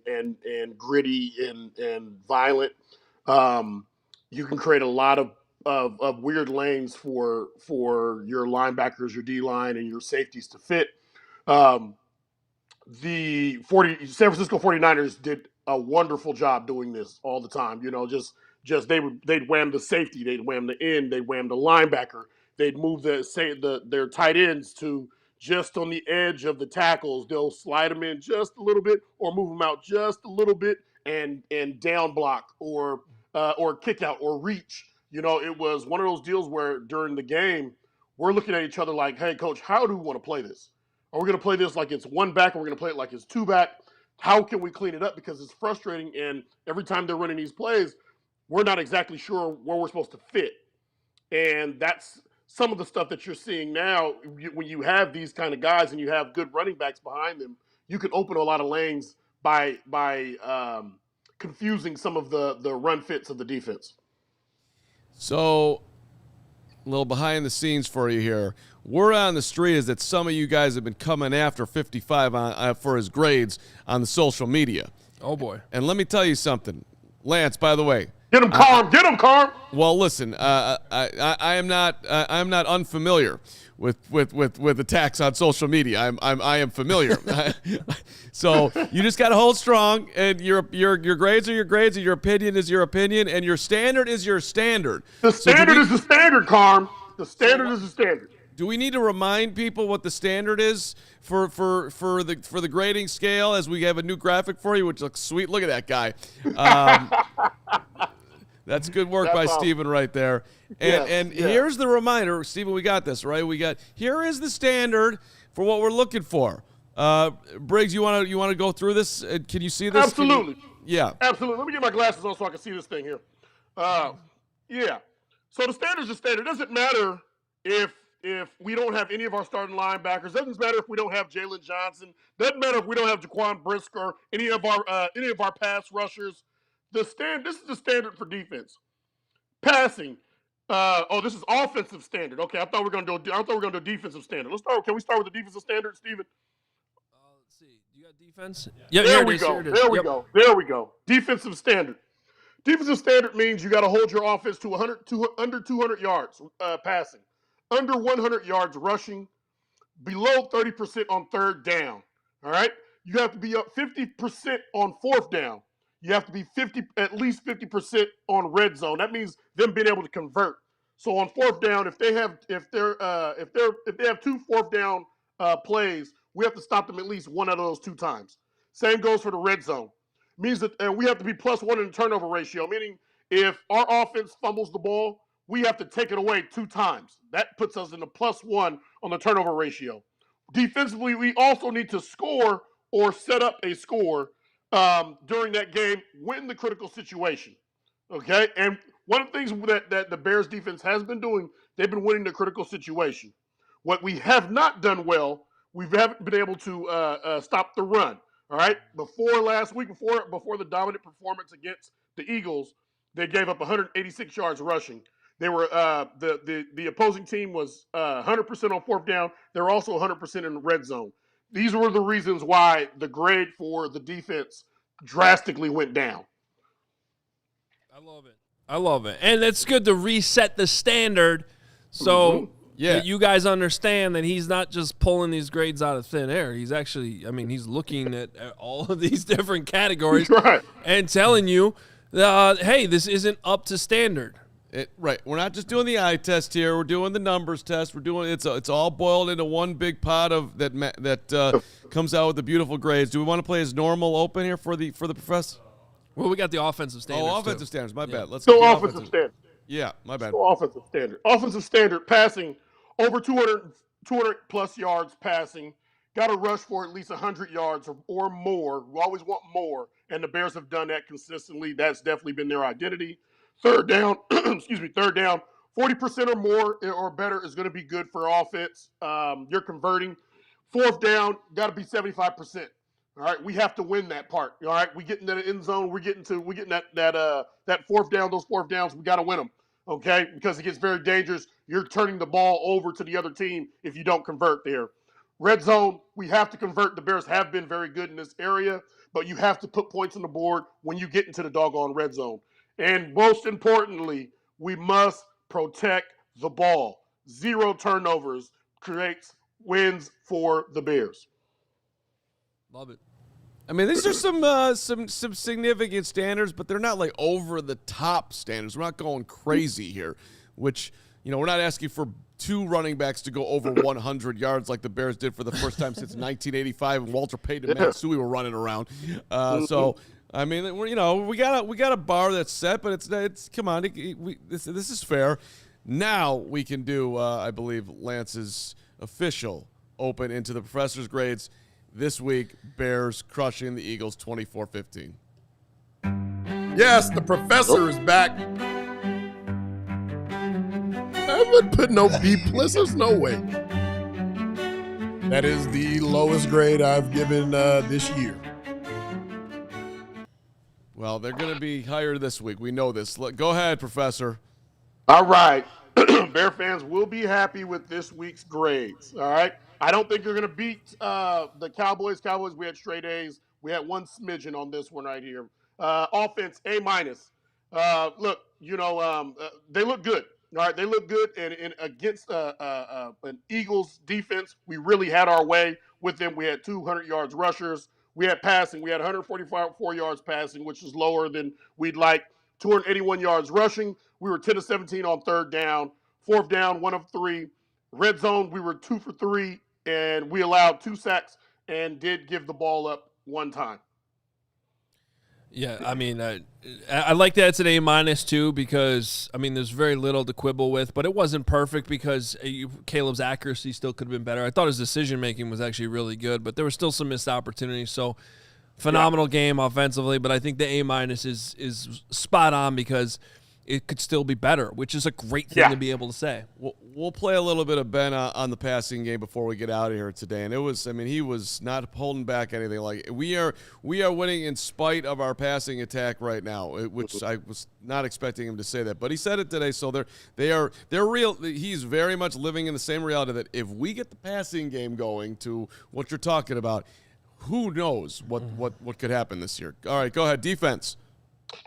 gritty and violent, you can create a lot of weird lanes for your linebackers, your D line, and your safeties to fit. The San Francisco 49ers did a wonderful job doing this all the time. Just they'd wham the safety, they'd wham the end, they'd wham the linebacker, they'd move their tight ends to just on the edge of the tackles. They'll slide them in just a little bit or move them out just a little bit and down block or kick out or reach. It was one of those deals where during the game we're looking at each other like, hey, coach, how do we want to play this? Are we going to play this like it's one back, or we're going to play it like it's two back? How can we clean it up? Because it's frustrating, and every time they're running these plays, we're not exactly sure where we're supposed to fit. And that's some of the stuff that you're seeing now. When you have these kind of guys and you have good running backs behind them, you can open a lot of lanes by confusing some of the run fits of the defense. So, a little behind the scenes for you here. Word on the street is that some of you guys have been coming after 55 for his grades on the social media. Oh, boy. And let me tell you something. Lance, by the way. Get him, Carm. Get him, Carm. Well, listen, I am not unfamiliar with attacks on social media. I am familiar. So you just got to hold strong, and your grades are your grades, and your opinion is your opinion, and your standard is your standard. The standard is the standard, Carm. The standard is the standard. Do we need to remind people what the standard is for the grading scale, as we have a new graphic for you, which looks sweet? Look at that guy. That's good work by awesome. Steven right there. And here's the reminder, Steven, we got this, right? Here is the standard for what we're looking for. Briggs, you want to go through this? Can you see this? Absolutely. Yeah. Absolutely. Let me get my glasses on so I can see this thing here. Yeah. So the standard is the standard. It doesn't matter if we don't have any of our starting linebackers. Doesn't matter if we don't have Jalen Johnson. Doesn't matter if we don't have Jaquan Brisker or any of our pass rushers. This is the standard for defense. Passing. This is offensive standard. Okay, I thought we were gonna do defensive standard. Can we start with the defensive standard, Steven? Let's see. You got defense? Yeah. There we go. There we go. Defensive standard. Defensive standard means you got to hold your offense to under 200 yards passing, under 100 yards rushing, below 30% on third down. All right. You have to be up 50% on fourth down. You have to be at least 50% on red zone. That means them being able to convert. So on fourth down, if they have two fourth down plays, we have to stop them at least one out of those two times. Same goes for the red zone. Means that we have to be +1 in the turnover ratio, meaning If our offense fumbles the ball, we have to take it away 2 times. That puts us in a +1 on the turnover ratio. Defensively, we also need to score or set up a score during that game, win the critical situation. Okay? And one of the things that the Bears defense has been doing, they've been winning the critical situation. What we have not done well, we haven't been able to stop the run. All right? Before last week, before the dominant performance against the Eagles, they gave up 186 yards rushing. They were the opposing team was 100% on 4th down. They were also 100% in the red zone. These were the reasons why the grade for the defense drastically went down. I love it. And it's good to reset the standard so that you guys understand that he's not just pulling these grades out of thin air. He's actually, he's looking at all of these different categories and telling you, hey, this isn't up to standard. Right. We're not just doing the eye test here. We're doing the numbers test. We're doing it's all boiled into one big pot of that comes out with the beautiful grades. Do we want to play as normal open here for the professor? Well, we got the offensive standards. Oh, offensive standards. My bad. Let's go offensive standard. Yeah, my bad. Go offensive standard. Offensive standard passing over 200 plus yards passing. Got to rush for at least 100 yards or more. We always want more, and the Bears have done that consistently. That's definitely been their identity. Third down, 40% or more or better is going to be good for offense. You're converting. 4th down, got to be 75%. All right, we have to win that part. All right, we get in the end zone. We're getting that 4th down. Those 4th downs, we got to win them. Okay, because it gets very dangerous. You're turning the ball over to the other team if you don't convert there. Red zone, we have to convert. The Bears have been very good in this area, but you have to put points on the board when you get into the doggone red zone. And most importantly, we must protect the ball. 0 turnovers creates wins for the Bears. Love it. These are some significant standards, but they're not like over the top standards. We're not going crazy here, which, we're not asking for 2 running backs to go over 100 yards like the Bears did for the first time since 1985 when Walter Payton and Matsui were running around. So we got a bar that's set, but it's come on, this is fair. Now we can do I believe Lance's official open into the professor's grades. This week, Bears crushing the Eagles 24-15. Yes, the professor is back. I would put no B+. There's no way. That is the lowest grade I've given this year. Well, they're going to be higher this week. We know this. Go ahead, Professor. All right. Bear fans will be happy with this week's grades. All right. I don't think you're going to beat the Cowboys. We had straight A's. We had one smidgen on this one right here. Offense, A-. Look, they look good. All right, they look good. And against an Eagles defense, we really had our way with them. We had 200 yards rushers. We had passing. We had 144 yards passing, which is lower than we'd like. 281 yards rushing. We were 10 of 17 on 3rd down. 4th down, 1 of 3. Red zone, we were 2 for 3. And we allowed 2 sacks and did give the ball up 1 time. Yeah, I like that it's an A- too because, there's very little to quibble with, but it wasn't perfect because Caleb's accuracy still could have been better. I thought his decision-making was actually really good, but there were still some missed opportunities. So, phenomenal game offensively, but I think the A- is spot on because it could still be better, which is a great thing to be able to say. We'll play a little bit of Ben on the passing game before we get out of here today. And it was, he was not holding back anything. Like we are winning in spite of our passing attack right now, which I was not expecting him to say that, but he said it today. So they're real. He's very much living in the same reality that if we get the passing game going to what you're talking about, who knows what could happen this year. All right, go ahead. Defense,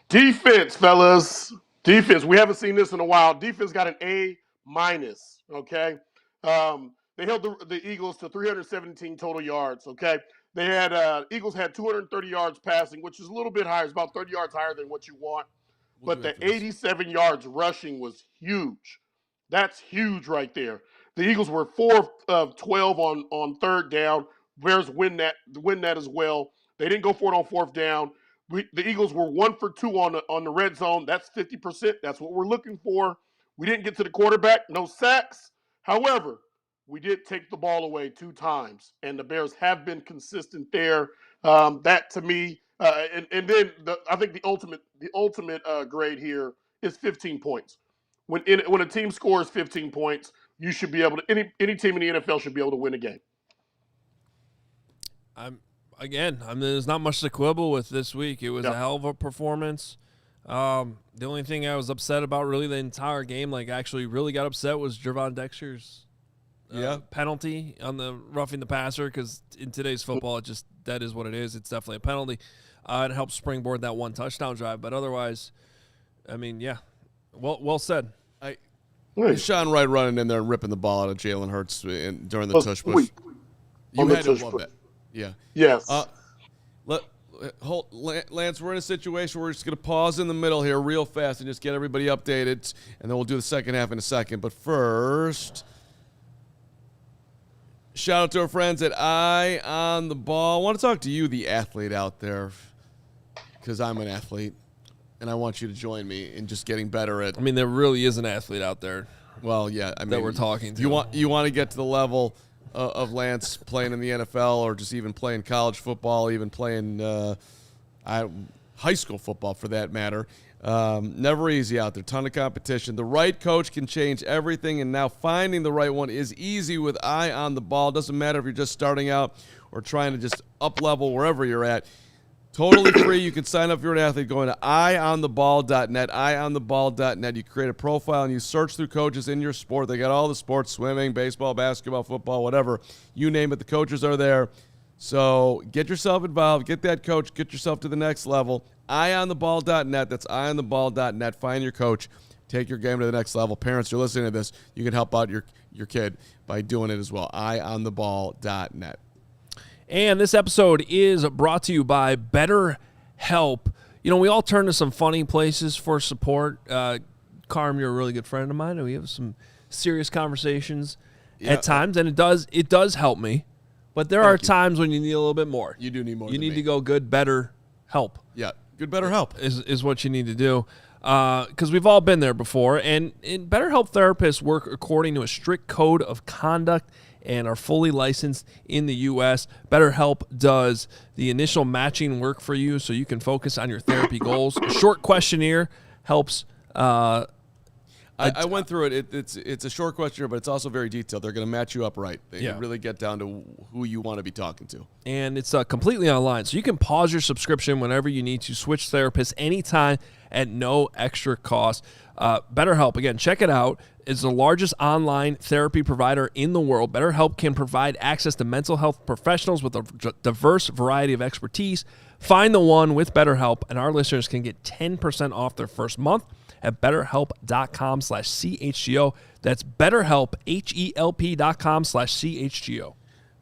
fellas. Defense, we haven't seen this in a while. Defense got an A-, okay? They held the Eagles to 317 total yards, okay? They had Eagles had 230 yards passing, which is a little bit higher. It's about 30 yards higher than what you want. But the 87 yards rushing was huge. That's huge right there. The Eagles were 4 of 12 on 3rd down. Bears win that as well. They didn't go for it on 4th down. The Eagles were 1 for 2 on the red zone. That's 50%. That's what we're looking for. We didn't get to the quarterback. No sacks. However, we did take the ball away 2 times, and the Bears have been consistent there. That to me, and then I think the ultimate grade here is 15 points. When a team scores 15 points, you should be able to. Any team in the NFL should be able to win a game. There's not much to quibble with this week. It was a hell of a performance. The only thing I was upset about really the entire game, actually really got upset, was Gervon Dexter's penalty on the roughing the passer, because in today's football, that is what it is. It's definitely a penalty. It helps springboard that 1 touchdown drive. But otherwise, well said. Sean Wright running in there and ripping the ball out of Jalen Hurts during the tush push. You had to love that. Yeah. Yes. Lance, we're in a situation where we're just going to pause in the middle here real fast and just get everybody updated, and then we'll do the second half in a second. But first, shout out to our friends at Eye on the Ball. I want to talk to you, the athlete out there, because I'm an athlete, and I want you to join me in just getting better at. There really is an athlete out there. Well, yeah. That we're talking to. You want to get to the level of Lance playing in the NFL, or just even playing college football, even playing high school football for that matter. Never easy out there. Ton of competition. The right coach can change everything, and now finding the right one is easy with Eye on the Ball. Doesn't matter if you're just starting out or trying to just up-level wherever you're at. Totally free. You can sign up if you're an athlete going to eyeontheball.net, eyeontheball.net. You create a profile and you search through coaches in your sport. They got all the sports, swimming, baseball, basketball, football, whatever. You name it, the coaches are there. So get yourself involved. Get that coach. Get yourself to the next level. Eyeontheball.net. That's eyeontheball.net. Find your coach. Take your game to the next level. Parents, you're listening to this. You can help out your kid by doing it as well. Eyeontheball.net. And this episode is brought to you by BetterHelp. We all turn to some funny places for support. Carm, you're a really good friend of mine, and we have some serious conversations at times, and it does help me. But there are times when you need a little bit more. You do need more. You need to go good, better help. Yeah, good, better help is what you need to do. Because we've all been there before, and BetterHelp therapists work according to a strict code of conduct and are fully licensed in the U.S. BetterHelp does the initial matching work for you so you can focus on your therapy goals. A short questionnaire helps. I went through it. It's a short questionnaire, but it's also very detailed. They're going to match you up right. They really get down to who you want to be talking to. And it's completely online, so you can pause your subscription whenever you need to, switch therapists anytime at no extra cost. BetterHelp, again, check it out. It's the largest online therapy provider in the world. BetterHelp can provide access to mental health professionals with a diverse variety of expertise. Find the one with BetterHelp, and our listeners can get 10% off their first month at BetterHelp.com/CHGO. That's BetterHelp, HELP.com/CHGO. All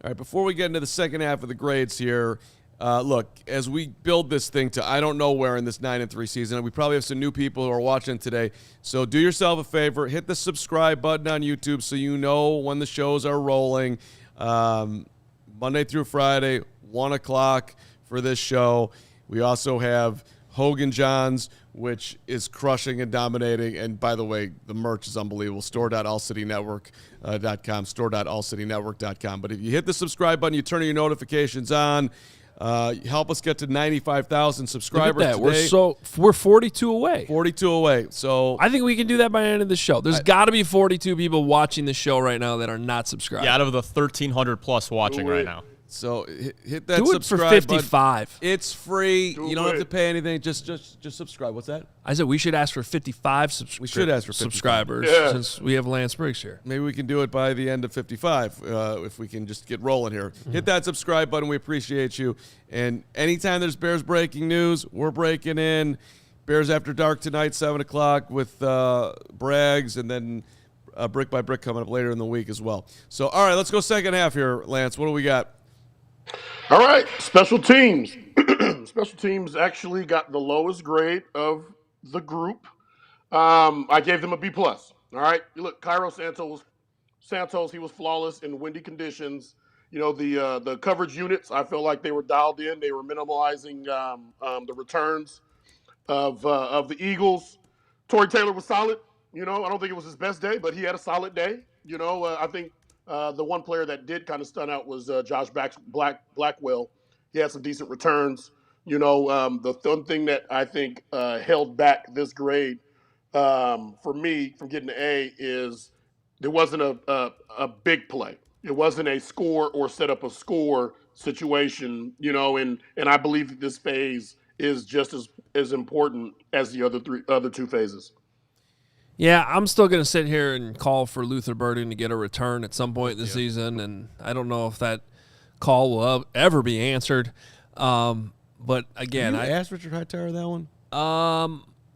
right, before we get into the second half of the grades here, look, as we build this thing to I don't know where in this 9-3 season, we probably have some new people who are watching today. So do yourself a favor, hit the subscribe button on YouTube so you know when the shows are rolling. Monday through Friday, 1 o'clock for this show. We also have Hoge John's, which is crushing and dominating. And by the way, the merch is unbelievable. Store.allcitynetwork.com, store.allcitynetwork.com. But if you hit the subscribe button, you turn your notifications on. Help us get to 95,000 subscribers today. We're 42 away. 42 away. So I think we can do that by the end of the show. There's got to be 42 people watching the show right now that are not subscribed. Yeah, out of the 1,300 plus watching right now. So hit that do subscribe it for 55. button. It's free. You don't have to pay anything. Just subscribe. What's that? I said we should ask for 55 We should ask for 55. subscribers since we have Lance Briggs here. Maybe we can do it by the end of 55 if we can just get rolling here. Hit that subscribe button. We appreciate you. And anytime there's Bears breaking news, we're breaking in. Bears After Dark tonight, 7 o'clock with Braggs, and then Brick by Brick coming up later in the week as well. So, all right, let's go second half here, Lance. What do we got? All right, special teams. Special teams actually got the lowest grade of the group. I gave them a B+. All right, you look, Cairo Santos, he was flawless in windy conditions. The coverage units, I feel like they were dialed in. They were minimalizing the returns of the Eagles. Torrey Taylor was solid. I don't think it was his best day, but he had a solid day. I think the one player that did kind of stun out was Josh Blackwell. He had some decent returns. The one thing that I think held back this grade for me from getting an A is there wasn't a big play. It wasn't a score or set up a score situation, and I believe that this phase is just as important as the other two phases. Yeah, I'm still going to sit here and call for Luther Burden to get a return at some point this season, and I don't know if that call will ever be answered. But again, I asked Richard Hightower that one.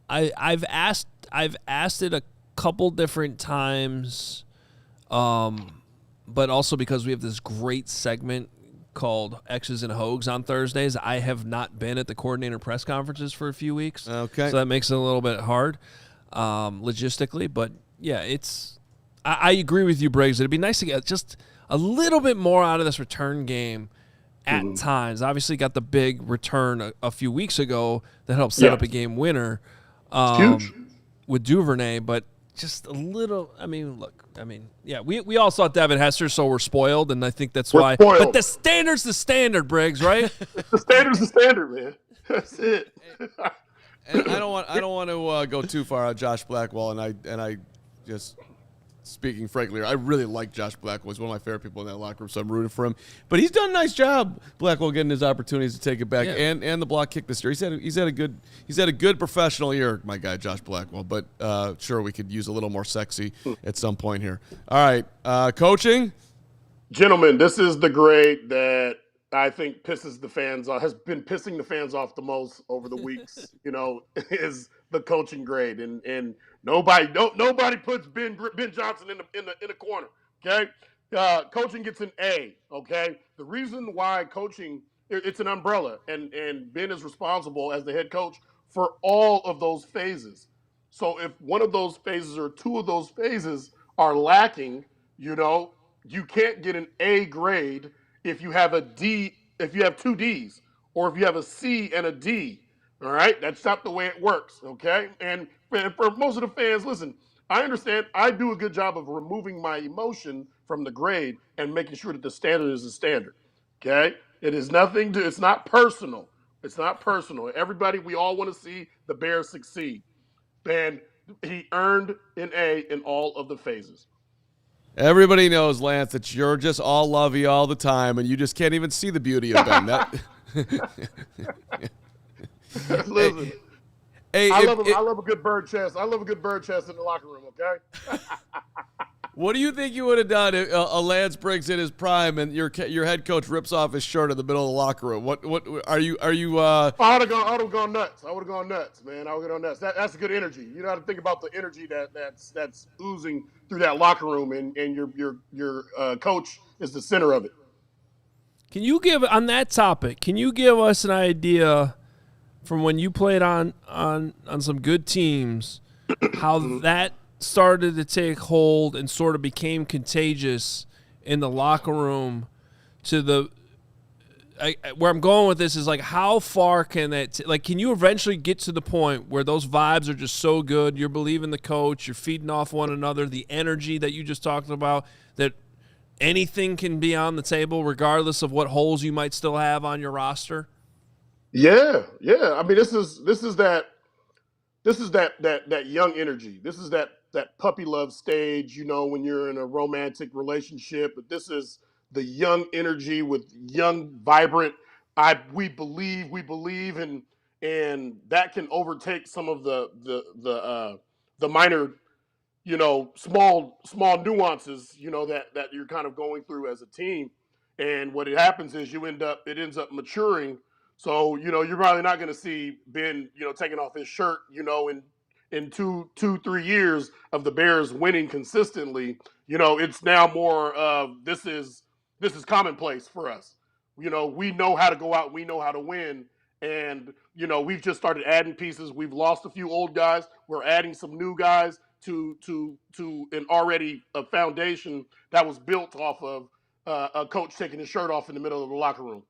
I've asked it a couple different times, but also because we have this great segment called X's and Hoges on Thursdays. I have not been at the coordinator press conferences for a few weeks, okay, so that makes it a little bit hard logistically. But yeah, I agree with you, Briggs. It'd be nice to get just a little bit more out of this return game at times. Obviously, got the big return a few weeks ago that helped set up a game winner with Duvernay, but just a little. We all saw Devin Hester, so we're spoiled, and I think that's why. Spoiled. But the standard's the standard, Briggs, right? The standard's the standard, man. That's it. And I don't want to go too far on Josh Blackwell, and I just speaking frankly, I really like Josh Blackwell. He's one of my favorite people in that locker room, so I'm rooting for him. But he's done a nice job, Blackwell, getting his opportunities to take it back and the block kick this year. He's had a good professional year, my guy Josh Blackwell. But sure, we could use a little more sexy at some point here. All right, coaching, gentlemen, this is the grade that I think pisses the fans off. Has been pissing the fans off the most over the weeks. Is the coaching grade, and nobody puts Ben Johnson in the corner. Okay, coaching gets an A. Okay, the reason why coaching, it's an umbrella, and Ben is responsible as the head coach for all of those phases. So if one of those phases or two of those phases are lacking, you can't get an A grade if you have a D, if you have two Ds, or if you have a C and a D. All right, that's not the way it works. Okay, and for most of the fans, listen, I understand. I do a good job of removing my emotion from the grade and making sure that the standard is the standard. Okay, it's not personal. It's not personal. Everybody, we all want to see the Bears succeed, and he earned an A in all of the phases. Everybody knows, Lance, that you're just all lovey all the time, and you just can't even see the beauty of Ben. Listen, I love a good bird chest. I love a good bird chest in the locker room. Okay. What do you think you would have done if a Lance Briggs in his prime and your head coach rips off his shirt in the middle of the locker room? What are you? I would have gone nuts. I would have gone nuts, man. I would have gone nuts. That's good energy. You got to think about the energy that's oozing through that locker room, and your coach is the center of it. Can you give on that topic? Can you give us an idea from when you played on some good teams, how that started to take hold and sort of became contagious in the locker room to where I'm going with this is like, how far can that can you eventually get to the point where those vibes are just so good, you're believing the coach, you're feeding off one another, the energy that you just talked about, that anything can be on the table regardless of what holes you might still have on your roster? Yeah. I mean, this is that young energy. This is that puppy love stage, when you're in a romantic relationship. But this is the young energy with young, vibrant. We believe, and that can overtake some of the minor, small nuances, that you're kind of going through as a team. And what happens is it ends up maturing. So, you're probably not going to see Ben, taking off his shirt, in 2-3 years of the Bears winning consistently. It's now more of this is commonplace for us. We know how to go out. We know how to win. And, we've just started adding pieces. We've lost a few old guys. We're adding some new guys to an already a foundation that was built off of a coach taking his shirt off in the middle of the locker room.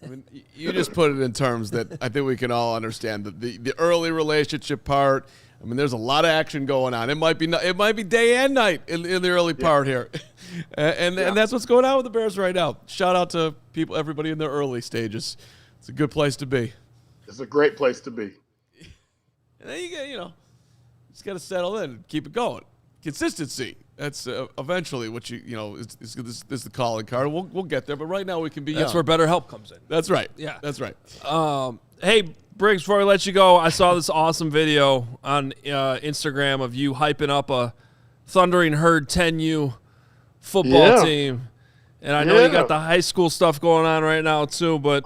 I mean, you just put it in terms that I think we can all understand. The early relationship part. I mean, there's a lot of action going on. It might be day and night in the early part here, and that's what's going on with the Bears right now. Shout out to everybody in their early stages. It's a good place to be. It's a great place to be. And then just got to settle in and keep it going. Consistency. That's eventually what is the calling card. We'll get there, but right now we can be young. That's where BetterHelp comes in. That's right. Yeah. That's right. Hey, Briggs, before I let you go, I saw this awesome video on Instagram of you hyping up a Thundering Herd 10U football team. And I know you got the high school stuff going on right now too, but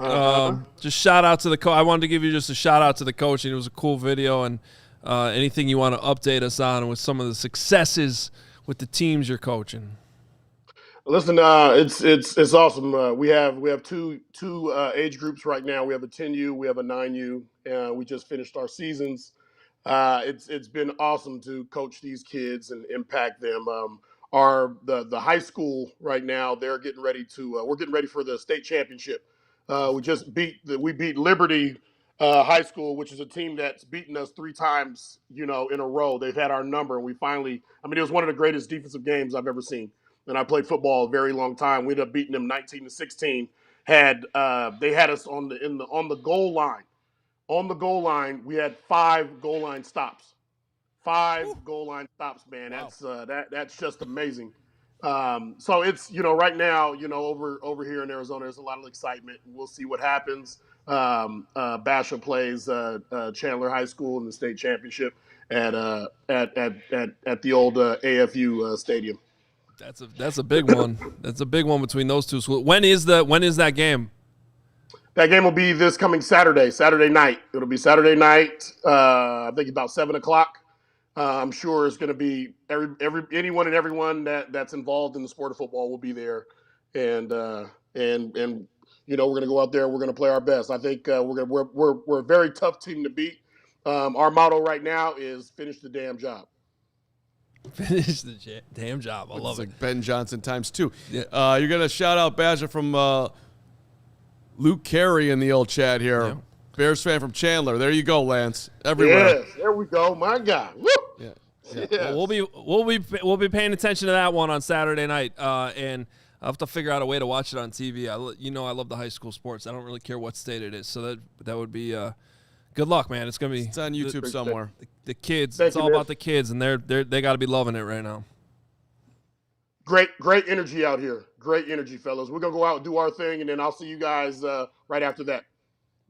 just shout out to the coach. I wanted to give you just a shout out to the coach, and it was a cool video. And anything you want to update us on with some of the successes with the teams you're coaching? Listen, it's awesome. We have two age groups right now. We have a 10U, we have a 9U. We just finished our seasons. It's been awesome to coach these kids and impact them. The high school right now, they're getting ready to. We're getting ready for the state championship. We beat Liberty High School, which is a team that's beaten us 3 times, in a row. They've had our number, and it was one of the greatest defensive games I've ever seen. And I played football a very long time. We ended up beating them 19-16. They had us on the goal line. On the goal line, we had 5 goal line stops. 5 goal line stops, man. Wow. That's just amazing. So it's right now over here in Arizona, there's a lot of excitement. We'll see what happens. Basha plays Chandler High School in the state championship at the old AFU stadium. That's a big one. That's a big one between those two schools. When is that game? That game will be this coming Saturday night. It'll be Saturday night. I think about 7:00. I'm sure it's going to be anyone and everyone that's involved in the sport of football will be there, and we're going to go out there. We're going to play our best. I think we're a very tough team to beat. Our motto right now is finish the damn job. Finish the damn job. I love it. Like Ben Johnson times 2. Yeah. You're going to shout out Basha from Luke Carey in the old chat here. Yeah. Bears fan from Chandler. There you go, Lance. Everywhere. Yes, there we go. My God. Woo! Yeah. Yes. Well, we'll be paying attention to that one on Saturday night, and I'll have to figure out a way to watch it on TV. I love the high school sports. I don't really care what state it is, so that would be good luck, man. It's gonna be. It's on YouTube somewhere. The kids. It's all about the kids, and they got to be loving it right now. Great energy out here. Great energy, fellas. We're gonna go out and do our thing, and then I'll see you guys right after that.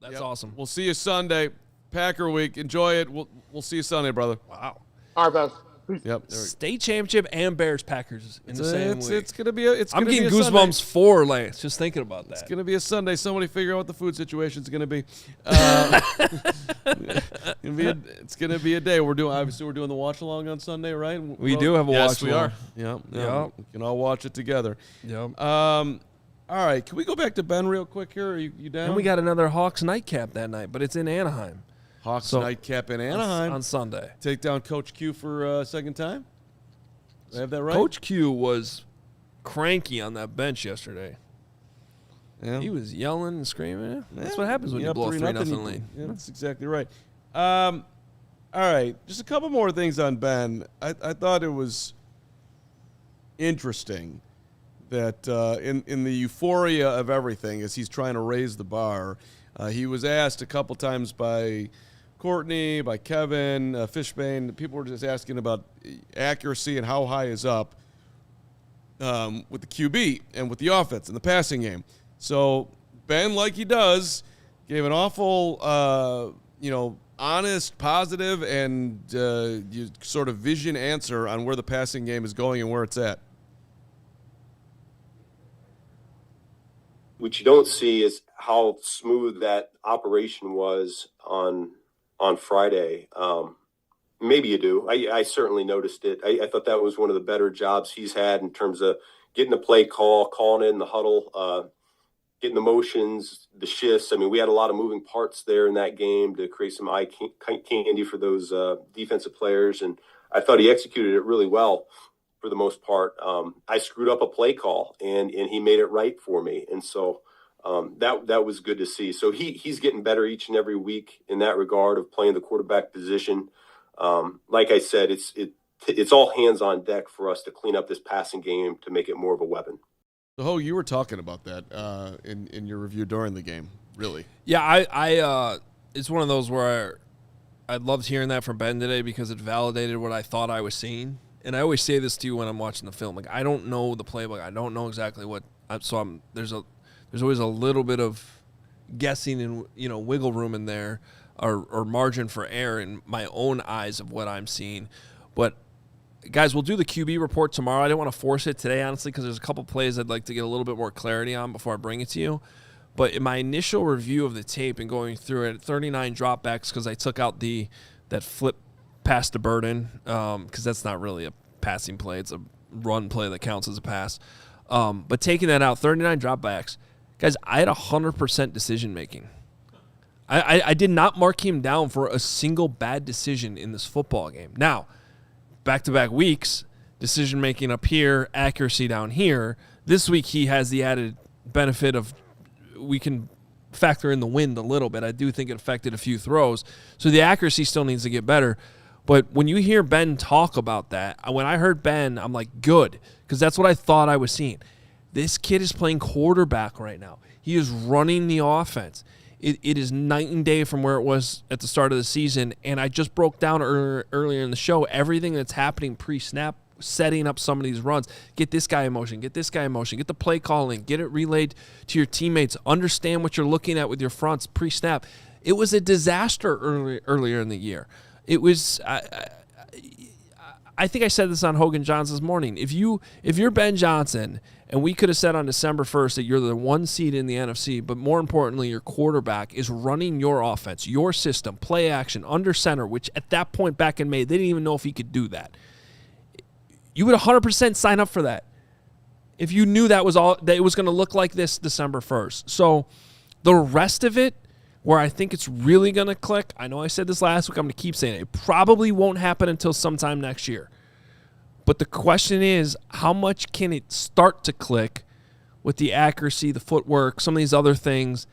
That's awesome. We'll see you Sunday. Packer week. Enjoy it. We'll see you Sunday, brother. Wow. All right, guys. Peace. Yep. State championship and Bears Packers in the same week. It's gonna be. I'm getting goosebumps for Lance just thinking about that. It's gonna be a Sunday. Somebody figure out what the food situation is gonna be. It's gonna be a day. We're doing the watch along on Sunday, right? We do have a watch along. We are. Yeah. We can all watch it together. Yep. All right. Can we go back to Ben real quick here? Are you down? And we got another Hawks nightcap that night, but it's in Anaheim. Hawks nightcap in Anaheim on Sunday. Take down Coach Q for a second time. Did I have that right? Coach Q was cranky on that bench yesterday. Yeah. He was yelling and screaming. That's what happens when you blow a 3-0 lead. Yeah, that's exactly right. All right, just a couple more things on Ben. I thought it was interesting that in the euphoria of everything, as he's trying to raise the bar, he was asked a couple times by Courtney, by Kevin, Fishbane. People were just asking about accuracy and how high is up with the QB and with the offense and the passing game. So Ben, like he does, gave an awful, honest, positive, and sort of vision answer on where the passing game is going and where it's at. What you don't see is how smooth that operation was on Friday. Maybe you do. I certainly noticed it. I thought that was one of the better jobs he's had in terms of getting the play call, calling in the huddle, getting the motions, the shifts. I mean, we had a lot of moving parts there in that game to create some eye candy for those defensive players, and I thought he executed it really well. for the most part. I screwed up a play call, and he made it right for me. And so that was good to see. So he's getting better each and every week in that regard of playing the quarterback position. Like I said, it's all hands on deck for us to clean up this passing game to make it more of a weapon. So, Ho, you were talking about that in your review during the game, really. Yeah, I it's one of those where I loved hearing that from Ben today because it validated what I thought I was seeing. And I always say this to you when I'm watching the film. Like, I don't know the playbook. I don't know exactly what there's always a little bit of guessing and, wiggle room in there or margin for error in my own eyes of what I'm seeing. But guys, we'll do the QB report tomorrow. I didn't want to force it today, honestly, because there's a couple plays I'd like to get a little bit more clarity on before I bring it to you. But in my initial review of the tape and going through it, 39 dropbacks because I took out that flip pass to Burden because that's not really a passing play. It's a run play that counts as a pass. But taking that out, 39 dropbacks. Guys, I had 100% decision-making. I did not mark him down for a single bad decision in this football game. Now, back-to-back weeks, decision-making up here, accuracy down here. This week he has the added benefit of we can factor in the wind a little bit. I do think it affected a few throws. So the accuracy still needs to get better. But when you hear Ben talk about that, when I heard Ben, I'm like, good, because that's what I thought I was seeing. This kid is playing quarterback right now. He is running the offense. It is night and day from where it was at the start of the season, and I just broke down earlier in the show everything that's happening pre-snap, setting up some of these runs. Get this guy in motion, get the play calling, get it relayed to your teammates, understand what you're looking at with your fronts pre-snap. It was a disaster earlier in the year. It was I think I said this on Hogan Johns this morning. If you're Ben Johnson, and we could have said on December 1st that you're the 1 seed in the NFC, but more importantly, your quarterback is running your offense, your system, play action, under center, which at that point back in May, they didn't even know if he could do that. You would 100% sign up for that if you knew that it was going to look like this December 1st. So the rest of it, where I think it's really going to click, I know I said this last week, I'm going to keep saying it. It probably won't happen until sometime next year. But the question is, how much can it start to click with the accuracy, the footwork, some of these other things?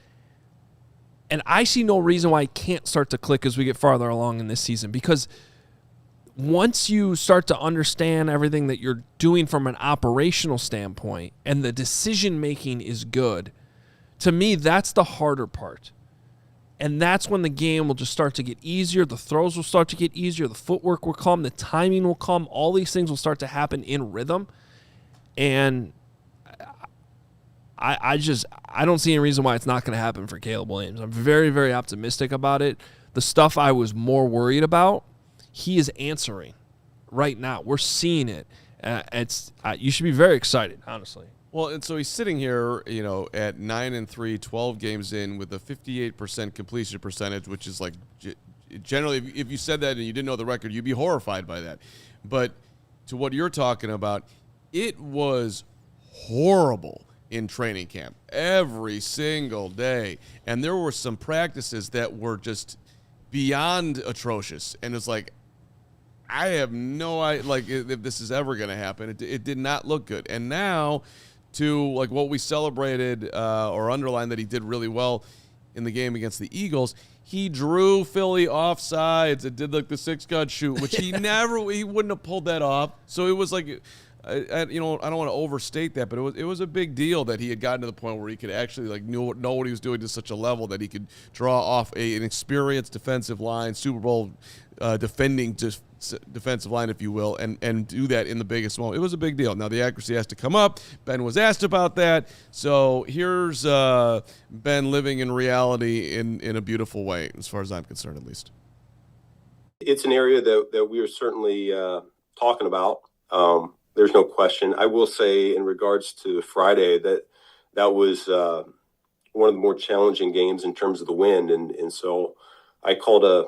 And I see no reason why it can't start to click as we get farther along in this season, because once you start to understand everything that you're doing from an operational standpoint and the decision-making is good, to me, that's the harder part. And that's when the game will just start to get easier. The throws will start to get easier. The footwork will come. The timing will come. All these things will start to happen in rhythm. And I don't see any reason why it's not going to happen for Caleb Williams. I'm very, very optimistic about it. The stuff I was more worried about, he is answering right now. We're seeing it. You should be very excited, honestly. Well, and so he's sitting here, at 9-3, 12 games in with a 58% completion percentage, which is like generally, if you said that and you didn't know the record, you'd be horrified by that. But to what you're talking about, it was horrible in training camp every single day. And there were some practices that were just beyond atrocious. And it's like, I have no idea, if this is ever going to happen. It did not look good. And now, to like what we celebrated or underlined that he did really well in the game against the Eagles, he drew Philly offsides and did like the 6-gun shoot, which he wouldn't have pulled that off. So it was like, I don't want to overstate that, but it was a big deal that he had gotten to the point where he could actually know what he was doing to such a level that he could draw off an experienced defensive line, Super Bowl defending defensive line, if you will, and do that in the biggest moment. It was a big deal. Now the accuracy has to come up. Ben was asked about that. So here's Ben living in reality in a beautiful way, as far as I'm concerned, at least. It's an area that we are certainly talking about. There's no question. I will say in regards to Friday that was one of the more challenging games in terms of the wind. And so I called a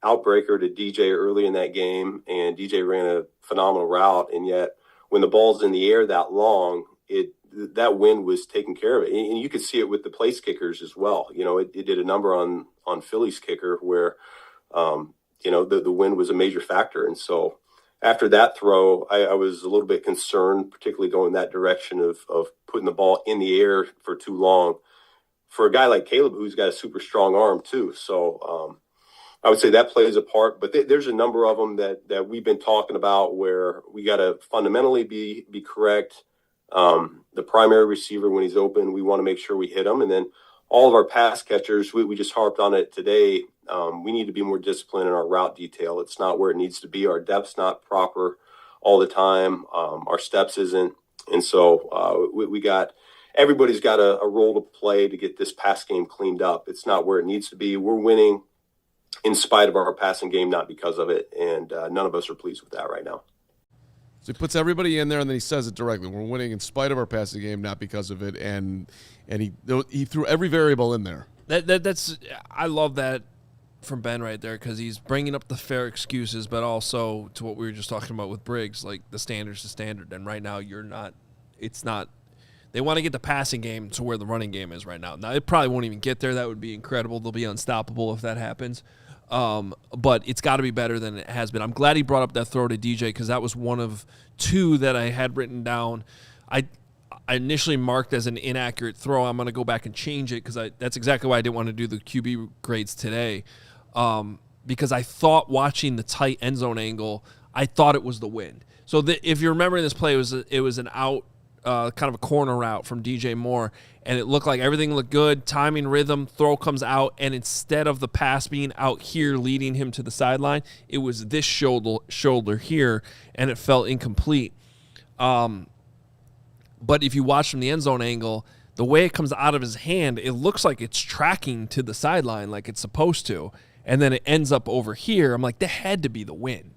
outbreaker to DJ early in that game, and DJ ran a phenomenal route. And yet when the ball's in the air that long, that wind was taking care of it. And you could see it with the place kickers as well. It did a number on Philly's kicker where, the wind was a major factor. And so after that throw, I was a little bit concerned, particularly going that direction of putting the ball in the air for too long for a guy like Caleb, who's got a super strong arm too. So I would say that plays a part, but there's a number of them that we've been talking about where we got to fundamentally be correct. The primary receiver, when he's open, we want to make sure we hit him. And then all of our pass catchers, we just harped on it today. We need to be more disciplined in our route detail. It's not where it needs to be. Our depth's not proper all the time. Our steps isn't. And so everybody's got a role to play to get this pass game cleaned up. It's not where it needs to be. We're winning in spite of our passing game, not because of it. And none of us are pleased with that right now. So he puts everybody in there, and then he says it directly. We're winning in spite of our passing game, not because of it. And he threw every variable in there. I love that from Ben right there, because he's bringing up the fair excuses, but also to what we were just talking about with Briggs, like the standard's the standard. And right now it's not. They want to get the passing game to where the running game is right now. Now, it probably won't even get there. That would be incredible. They'll be unstoppable if that happens. But it's got to be better than it has been. I'm glad he brought up that throw to DJ, because that was one of two that I had written down. I initially marked as an inaccurate throw. I'm going to go back and change it, because that's exactly why I didn't want to do the QB grades today, because I thought watching the tight end zone angle, I thought it was the wind. So if you remember this play, it was an out, kind of a corner route from DJ Moore, and it looked like everything looked good, timing, rhythm, throw comes out, and instead of the pass being out here leading him to the sideline, it was this shoulder here, and it felt incomplete. But if you watch from the end zone angle, the way it comes out of his hand, it looks like it's tracking to the sideline like it's supposed to, and then it ends up over here. I'm like, that had to be the win.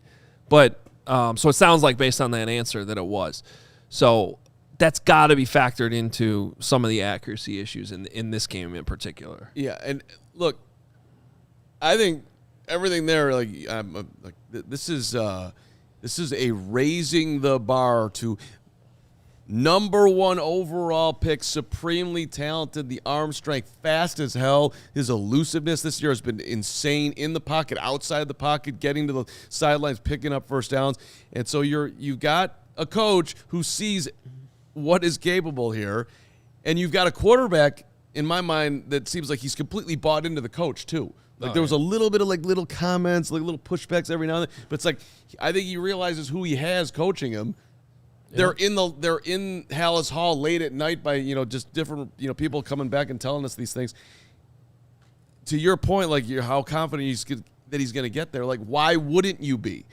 But so it sounds like, based on that answer, that it was. So that's got to be factored into some of the accuracy issues in this game in particular. Yeah, and look, I think everything there, this is a raising the bar to number one overall pick, supremely talented, the arm strength, fast as hell. His elusiveness this year has been insane, in the pocket, outside the pocket, getting to the sidelines, picking up first downs. And so you've got a coach who sees what is capable here, and you've got a quarterback, in my mind, that seems like he's completely bought into the coach too. There was a little bit of little comments, little pushbacks every now and then, but it's like, I think he realizes who he has coaching him. Yeah. They're in Hallis Hall late at night by just different people coming back and telling us these things. To your point, how confident that he's going to get there. Like, why wouldn't you be?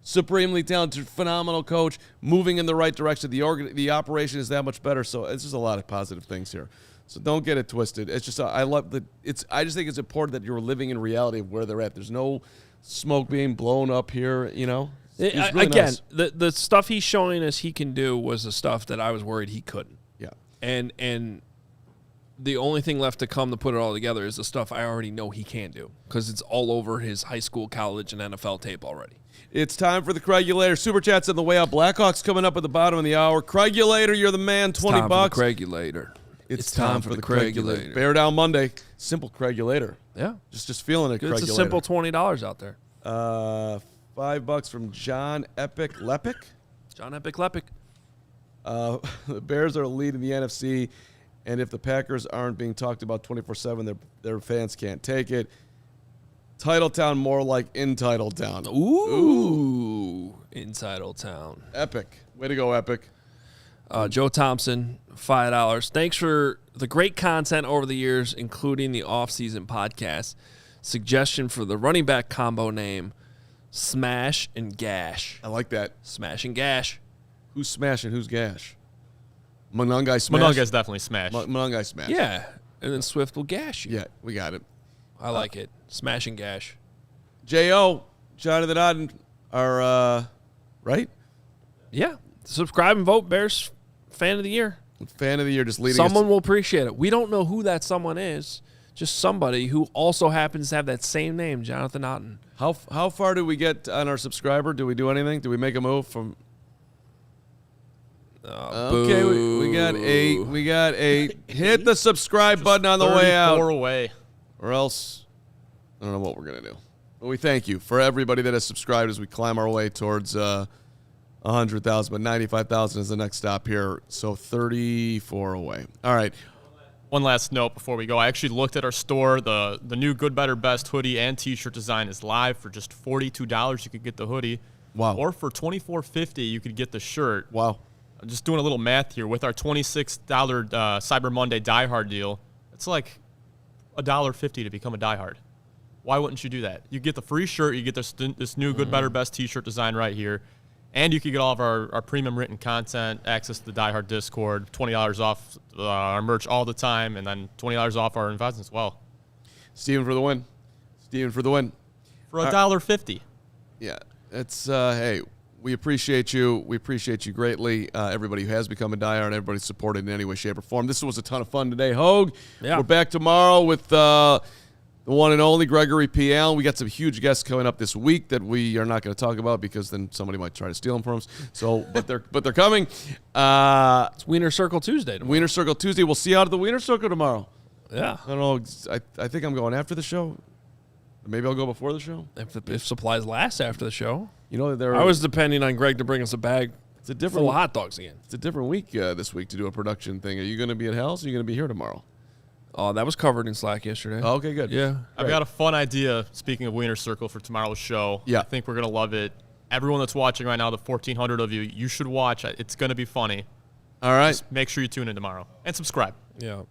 Supremely talented, phenomenal coach, moving in the right direction. The operation is that much better. So it's just a lot of positive things here. So don't get it twisted. It's just I just think it's important that you're living in reality of where they're at. There's no smoke being blown up here. Really again, nice. The stuff he's showing us he can do was the stuff that I was worried he couldn't. Yeah, and the only thing left to come to put it all together is the stuff I already know he can do, because it's all over his high school, college, and NFL tape already. It's time for the Craigulator. Super Chat's on the way out. Blackhawks coming up at the bottom of the hour. Craigulator, you're the man, $20. For the Craigulator. It's time for the Craigulator. Bear Down Monday. Simple Craigulator. Yeah. Just feeling it, Craigulator. It's a simple $20 out there. $5 from John Epic Lepic. John Epic Lepic. The Bears are leading the NFC, and if the Packers aren't being talked about 24/7, their fans can't take it. Titletown, more like in Titletown. Ooh. In Titletown. Epic. Way to go, Epic. Joe Thompson, $5. Thanks for the great content over the years, including the off-season podcast. Suggestion for the running back combo name, Smash and Gash. I like that. Smash and Gash. Who's Smash and who's Gash? Monongai Smash? Monongai's definitely Smash. Monongai Smash. Yeah, and then Swift will gash you. Yeah, we got it. I like it. Smash and Gash. J.O., Jonathan Odden, are, right? Yeah. Subscribe and vote Bears Fan of the Year. Fan of the Year, just leading Someone will appreciate it. We don't know who that someone is. Just somebody who also happens to have that same name, Jonathan Otten. How far do we get on our subscriber? Do we do anything? Do we make a move from? Okay, we got 8. We got 8. Hit the subscribe button on the way out. 34 away. Or else, I don't know what we're going to do. Well, we thank you for everybody that has subscribed as we climb our way towards 100,000, but 95,000 is the next stop here. So 34 away. All right. One last note before we go. I actually looked at our store. The new Good, Better, Best hoodie and T-shirt design is live for just $42. You could get the hoodie. Wow. Or for $24.50, you could get the shirt. Wow. I'm just doing a little math here. With our $26 Cyber Monday Die Hard deal, it's like $1.50 to become a Die Hard. Why wouldn't you do that? You get the free shirt. You get this new Good, Better, Best T-shirt design right here. And you can get all of our premium written content, access to the Die Hard Discord, $20 off our merch all the time, and then $20 off our investments as well. Steven for the win. Steven for the win. For $1.50. Yeah. It's, hey, we appreciate you. We appreciate you greatly. Everybody who has become a diehard, everybody supported in any way, shape, or form. This was a ton of fun today. Hoge, Yeah. We're back tomorrow with the one and only Gregory P. Allen. We got some huge guests coming up this week that we are not going to talk about because then somebody might try to steal them from us. So, but they're coming. It's Wiener Circle Tuesday tomorrow. Wiener Circle Tuesday. We'll see you out at the Wiener Circle tomorrow. Yeah. I don't know. I think I'm going after the show. Maybe I'll go before the show. If supplies last after the show. You know, I was depending on Greg to bring us a bag It's a different full of hot dogs again. It's a different week this week to do a production thing. Are you going to be at Hell's or are you going to be here tomorrow? Oh, that was covered in Slack yesterday. Oh, okay, good. Yeah. I've got a fun idea, speaking of Wiener Circle, for tomorrow's show. Yeah. I think we're going to love it. Everyone that's watching right now, the 1,400 of you, you should watch. It's going to be funny. All right. Just make sure you tune in tomorrow. And subscribe. Yeah.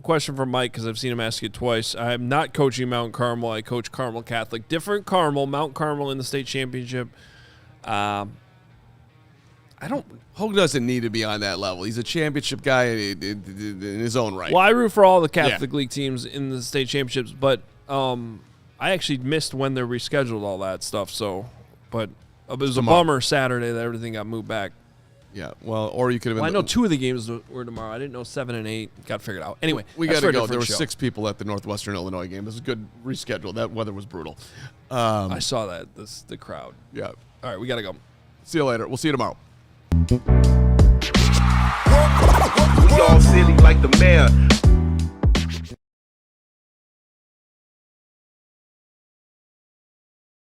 Question from Mike, because I've seen him ask it twice. I'm not coaching Mount Carmel. I coach Carmel Catholic. Different Carmel, Mount Carmel in the state championship. Hoge doesn't need to be on that level. He's a championship guy in his own right. Well, I root for all the Catholic League teams in the state championships, but I actually missed when they rescheduled all that stuff. So, but it was a bummer Saturday that everything got moved back. Yeah, well, or you could have been. Well, I know 2 of the games were tomorrow. I didn't know 7 and 8. Got figured out. Anyway, we that's got to for a go. different There were show. 6 people at the Northwestern Illinois game. This is a good reschedule. That weather was brutal. I saw that. The crowd. Yeah. All right, we got to go. See you later. We'll see you tomorrow. We all silly like the mayor.